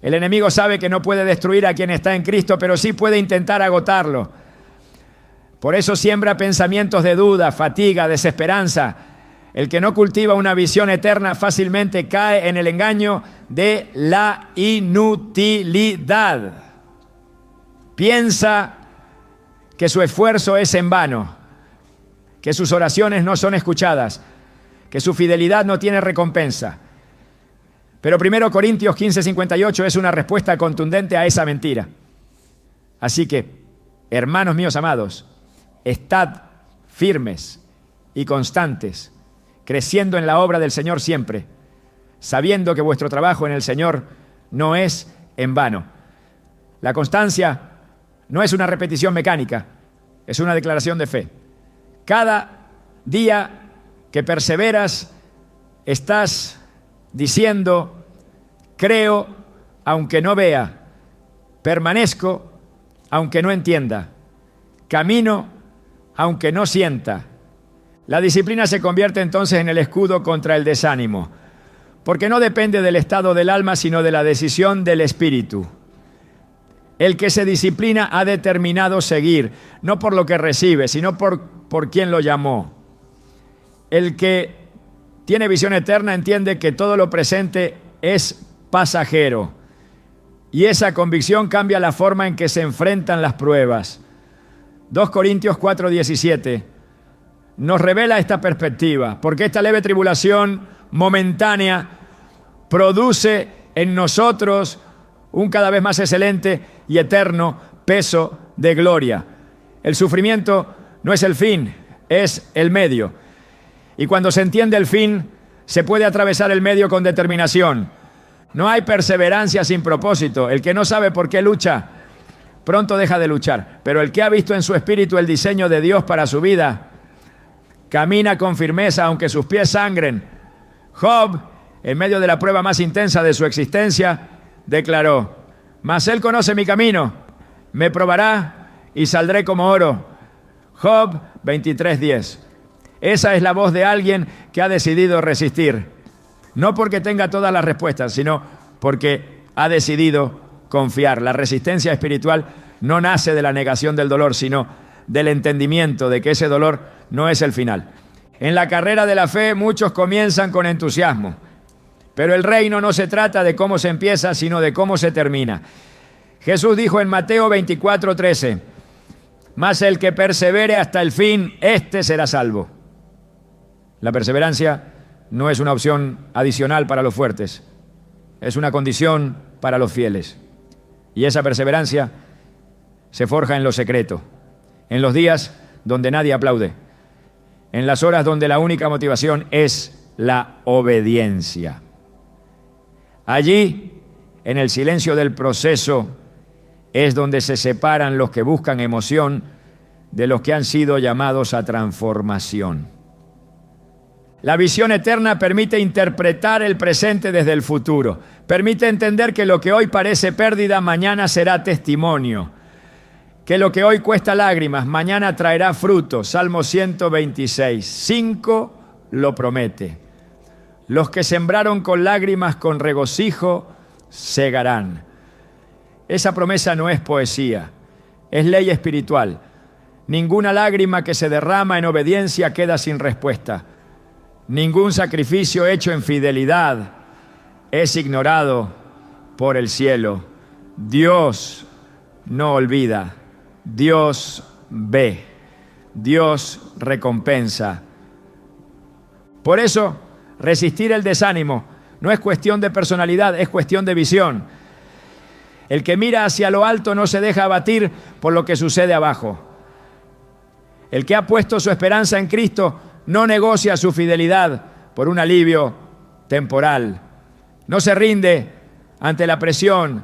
S1: El enemigo sabe que no puede destruir a quien está en Cristo, pero sí puede intentar agotarlo. Por eso siembra pensamientos de duda, fatiga, desesperanza. El que no cultiva una visión eterna fácilmente cae en el engaño de la inutilidad. Piensa que su esfuerzo es en vano, que sus oraciones no son escuchadas, que su fidelidad no tiene recompensa. Pero 1 Corintios 15:58 es una respuesta contundente a esa mentira. Así que, hermanos míos amados, estad firmes y constantes, creciendo en la obra del Señor siempre, sabiendo que vuestro trabajo en el Señor no es en vano. La constancia no es una repetición mecánica, es una declaración de fe. Cada día que perseveras, estás diciendo: creo aunque no vea, permanezco aunque no entienda, camino aunque no sienta. La disciplina se convierte entonces en el escudo contra el desánimo, porque no depende del estado del alma, sino de la decisión del espíritu. El que se disciplina ha determinado seguir, no por lo que recibe, sino por quien lo llamó. El que tiene visión eterna entiende que todo lo presente es pasajero, y esa convicción cambia la forma en que se enfrentan las pruebas. 2 Corintios 4:17 nos revela esta perspectiva, porque esta leve tribulación momentánea produce en nosotros un cada vez más excelente y eterno peso de gloria. El sufrimiento no es el fin, es el medio. Y cuando se entiende el fin, se puede atravesar el medio con determinación. No hay perseverancia sin propósito. El que no sabe por qué lucha, pronto deja de luchar. Pero el que ha visto en su espíritu el diseño de Dios para su vida, camina con firmeza aunque sus pies sangren. Job, en medio de la prueba más intensa de su existencia, declaró: mas él conoce mi camino, me probará y saldré como oro. Job 23:10. Esa es la voz de alguien que ha decidido resistir, no porque tenga todas las respuestas, sino porque ha decidido confiar. La resistencia espiritual no nace de la negación del dolor, sino del entendimiento de que ese dolor no es el final. En la carrera de la fe muchos comienzan con entusiasmo, pero el reino no se trata de cómo se empieza, sino de cómo se termina. Jesús dijo en Mateo 24:13, mas el que persevere hasta el fin, éste será salvo. La perseverancia no es una opción adicional para los fuertes, es una condición para los fieles. Y esa perseverancia se forja en lo secreto, en los días donde nadie aplaude, en las horas donde la única motivación es la obediencia. Allí, en el silencio del proceso, es donde se separan los que buscan emoción de los que han sido llamados a transformación. La visión eterna permite interpretar el presente desde el futuro. Permite entender que lo que hoy parece pérdida, mañana será testimonio. Que lo que hoy cuesta lágrimas, mañana traerá fruto. Salmo 126:5 lo promete. Los que sembraron con lágrimas, con regocijo, segarán. Esa promesa no es poesía, es ley espiritual. Ninguna lágrima que se derrama en obediencia queda sin respuesta. Ningún sacrificio hecho en fidelidad es ignorado por el cielo. Dios no olvida, Dios ve, Dios recompensa. Por eso, resistir el desánimo No es cuestión de personalidad, es cuestión de visión. El que mira hacia lo alto no se deja abatir por lo que sucede abajo. El que ha puesto su esperanza en Cristo no negocia su fidelidad por un alivio temporal. No se rinde ante la presión,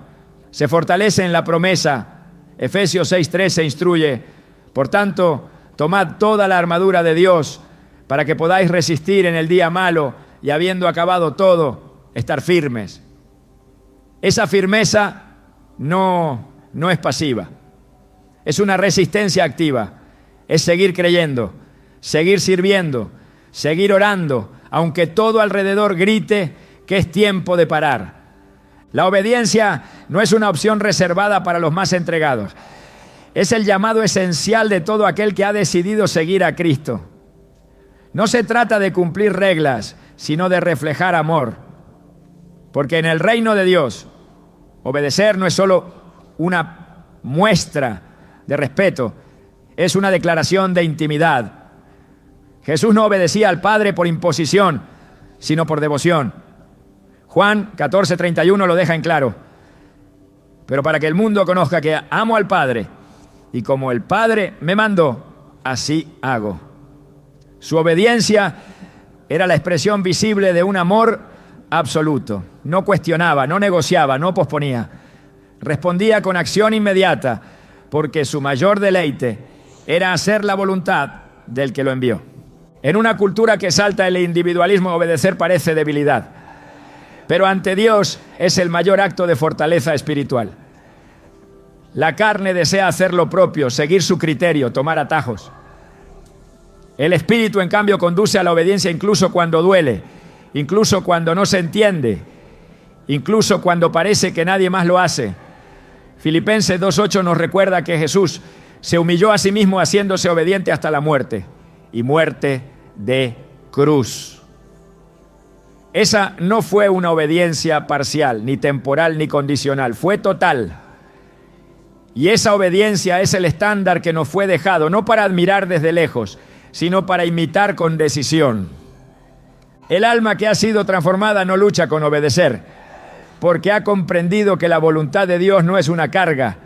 S1: se fortalece en la promesa. Efesios 6:13 instruye: por tanto, tomad toda la armadura de Dios para que podáis resistir en el día malo y habiendo acabado todo, estar firmes. Esa firmeza no es pasiva, es una resistencia activa, es seguir creyendo, seguir sirviendo, seguir orando, aunque todo alrededor grite que es tiempo de parar. La obediencia no es una opción reservada para los más entregados, es el llamado esencial de todo aquel que ha decidido seguir a Cristo. No se trata de cumplir reglas, sino de reflejar amor, porque en el reino de Dios, obedecer no es solo una muestra de respeto, es una declaración de intimidad. Jesús no obedecía al Padre por imposición, sino por devoción. Juan 14:31 lo deja en claro. Pero para que el mundo conozca que amo al Padre, y como el Padre me mandó, así hago. Su obediencia era la expresión visible de un amor absoluto. No cuestionaba, no negociaba, no posponía. Respondía con acción inmediata, porque su mayor deleite era hacer la voluntad del que lo envió. En una cultura que exalta el individualismo, obedecer parece debilidad, pero ante Dios es el mayor acto de fortaleza espiritual. La carne desea hacer lo propio, seguir su criterio, tomar atajos. El espíritu, en cambio, conduce a la obediencia incluso cuando duele, incluso cuando no se entiende, incluso cuando parece que nadie más lo hace. Filipenses 2:8 nos recuerda que Jesús se humilló a sí mismo haciéndose obediente hasta la muerte, y muerte de cruz. Esa no fue una obediencia parcial, ni temporal, ni condicional, fue total. Y esa obediencia es el estándar que nos fue dejado, no para admirar desde lejos, sino para imitar con decisión. El alma que ha sido transformada no lucha con obedecer, porque ha comprendido que la voluntad de Dios no es una carga,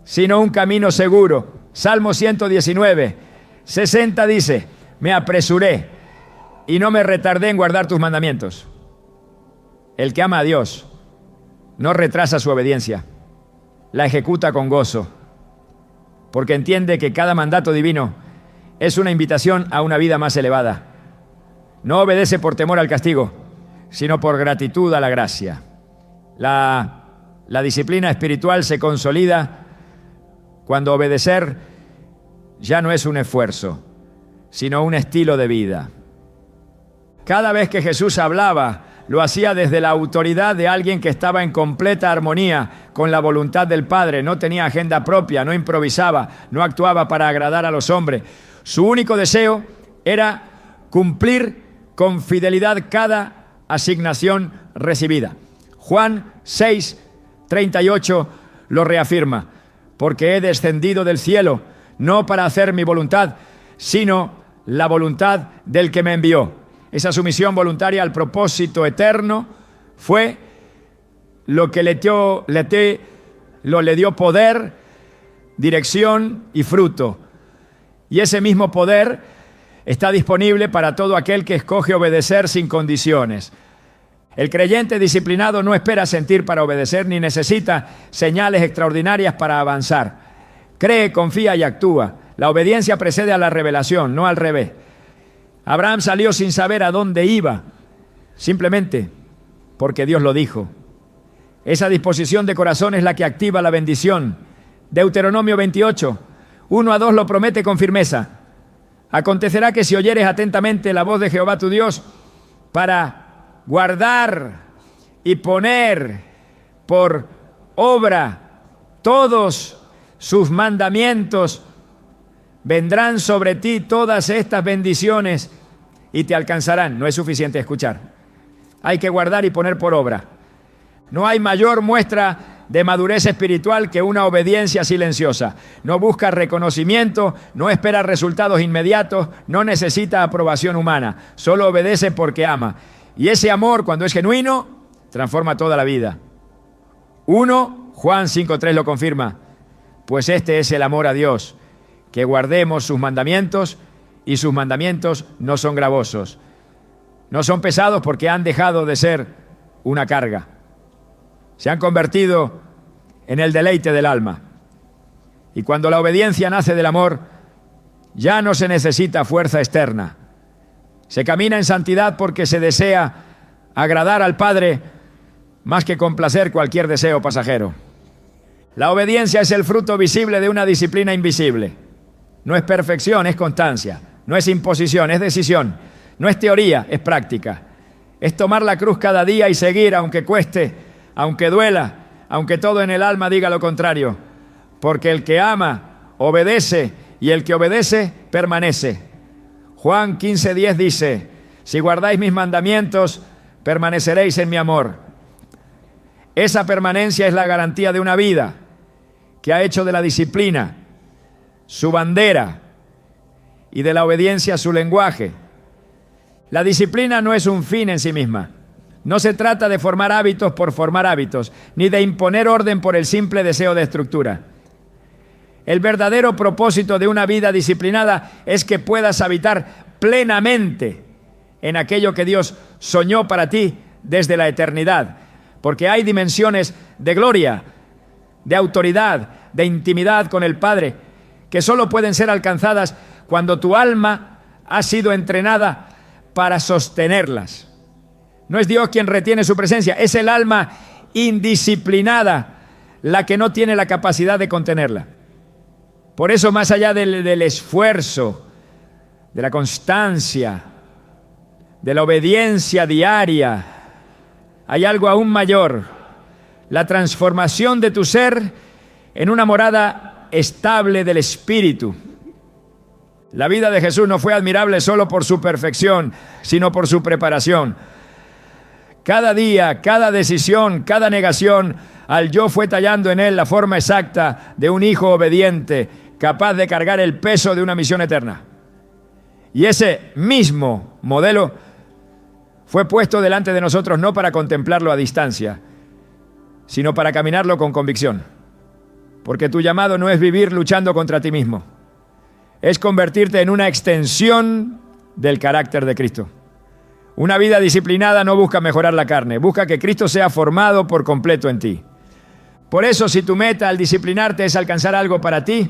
S1: sino un camino seguro. Salmo 119:60 dice: me apresuré y no me retardé en guardar tus mandamientos. El que ama a Dios no retrasa su obediencia, la ejecuta con gozo, porque entiende que cada mandato divino es una invitación a una vida más elevada. No obedece por temor al castigo, sino por gratitud a la gracia. La disciplina espiritual se consolida cuando obedecer ya no es un esfuerzo, sino un estilo de vida. Cada vez que Jesús hablaba, lo hacía desde la autoridad de alguien que estaba en completa armonía con la voluntad del Padre. No tenía agenda propia, no improvisaba, no actuaba para agradar a los hombres. Su único deseo era cumplir con fidelidad cada asignación recibida. Juan 6:38 lo reafirma: porque he descendido del cielo, no para hacer mi voluntad, sino la voluntad del que me envió. Esa sumisión voluntaria al propósito eterno fue lo que le dio poder, dirección y fruto. Y ese mismo poder está disponible para todo aquel que escoge obedecer sin condiciones. El creyente disciplinado no espera sentir para obedecer ni necesita señales extraordinarias para avanzar. Cree, confía y actúa. La obediencia precede a la revelación, no al revés. Abraham salió sin saber a dónde iba, simplemente porque Dios lo dijo. Esa disposición de corazón es la que activa la bendición. Deuteronomio 28:1-2 lo promete con firmeza. Acontecerá que si oyeres atentamente la voz de Jehová tu Dios para guardar y poner por obra todos sus mandamientos, vendrán sobre ti todas estas bendiciones y te alcanzarán. No es suficiente escuchar. Hay que guardar y poner por obra. No hay mayor muestra de madurez espiritual que una obediencia silenciosa. No busca reconocimiento, no espera resultados inmediatos, no necesita aprobación humana. Solo obedece porque ama. Y ese amor, cuando es genuino, transforma toda la vida. 1 Juan 5:3 lo confirma. Pues este es el amor a Dios, que guardemos sus mandamientos, y sus mandamientos no son gravosos. No son pesados porque han dejado de ser una carga. Se han convertido en el deleite del alma. Y cuando la obediencia nace del amor, ya no se necesita fuerza externa. Se camina en santidad porque se desea agradar al Padre más que complacer cualquier deseo pasajero. La obediencia es el fruto visible de una disciplina invisible. No es perfección, es constancia. No es imposición, es decisión. No es teoría, es práctica. Es tomar la cruz cada día y seguir, aunque cueste, aunque duela, aunque todo en el alma diga lo contrario. Porque el que ama, obedece, y el que obedece, permanece. Juan 15:10 dice: si guardáis mis mandamientos, permaneceréis en mi amor. Esa permanencia es la garantía de una vida que ha hecho de la disciplina su bandera y de la obediencia su lenguaje. La disciplina no es un fin en sí misma. No se trata de formar hábitos por formar hábitos, ni de imponer orden por el simple deseo de estructura. El verdadero propósito de una vida disciplinada es que puedas habitar plenamente en aquello que Dios soñó para ti desde la eternidad, porque hay dimensiones de gloria, de autoridad, de intimidad con el Padre, que solo pueden ser alcanzadas cuando tu alma ha sido entrenada para sostenerlas. No es Dios quien retiene su presencia, es el alma indisciplinada la que no tiene la capacidad de contenerla. Por eso, más allá del esfuerzo, de la constancia, de la obediencia diaria, hay algo aún mayor: la transformación de tu ser en una morada estable del Espíritu. La vida de Jesús no fue admirable solo por su perfección, sino por su preparación. Cada día, cada decisión, cada negación al yo fue tallando en él la forma exacta de un hijo obediente, capaz de cargar el peso de una misión eterna. Y ese mismo modelo fue puesto delante de nosotros no para contemplarlo a distancia, sino para caminarlo con convicción. Porque tu llamado no es vivir luchando contra ti mismo, es convertirte en una extensión del carácter de Cristo. Una vida disciplinada no busca mejorar la carne, busca que Cristo sea formado por completo en ti. Por eso, si tu meta al disciplinarte es alcanzar algo para ti,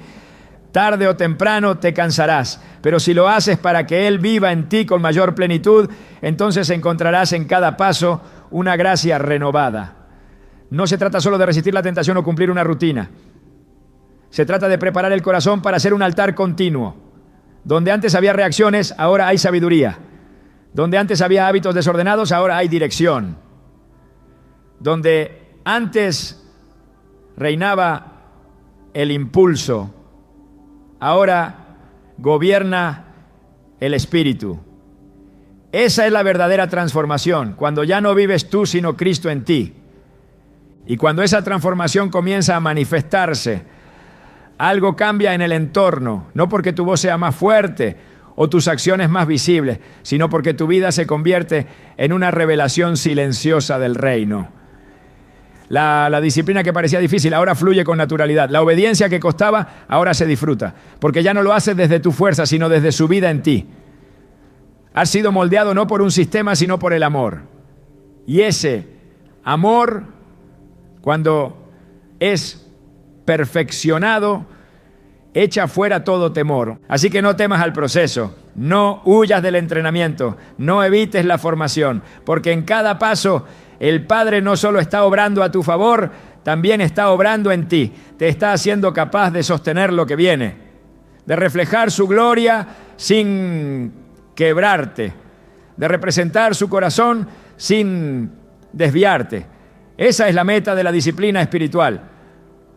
S1: tarde o temprano te cansarás. Pero si lo haces para que Él viva en ti con mayor plenitud, entonces encontrarás en cada paso una gracia renovada. No se trata solo de resistir la tentación o cumplir una rutina. Se trata de preparar el corazón para ser un altar continuo. Donde antes había reacciones, ahora hay sabiduría. Donde antes había hábitos desordenados, ahora hay dirección. Donde antes reinaba el impulso, ahora gobierna el espíritu. Esa es la verdadera transformación, cuando ya no vives tú, sino Cristo en ti. Y cuando esa transformación comienza a manifestarse, algo cambia en el entorno, no porque tu voz sea más fuerte o tus acciones más visibles, sino porque tu vida se convierte en una revelación silenciosa del reino. La disciplina que parecía difícil ahora fluye con naturalidad. La obediencia que costaba ahora se disfruta, porque ya no lo haces desde tu fuerza, sino desde su vida en ti. Has sido moldeado no por un sistema, sino por el amor. Y ese amor, cuando es perfeccionado, echa fuera todo temor. Así que no temas al proceso, no huyas del entrenamiento, no evites la formación, porque en cada paso el Padre no solo está obrando a tu favor, también está obrando en ti. Te está haciendo capaz de sostener lo que viene, de reflejar su gloria sin quebrarte, de representar su corazón sin desviarte. Esa es la meta de la disciplina espiritual.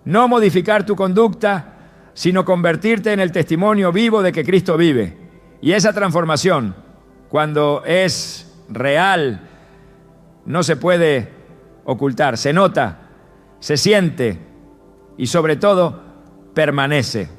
S1: No modificar tu conducta, sino convertirte en el testimonio vivo de que Cristo vive. Y esa transformación, cuando es real, no se puede ocultar, se nota, se siente y sobre todo permanece.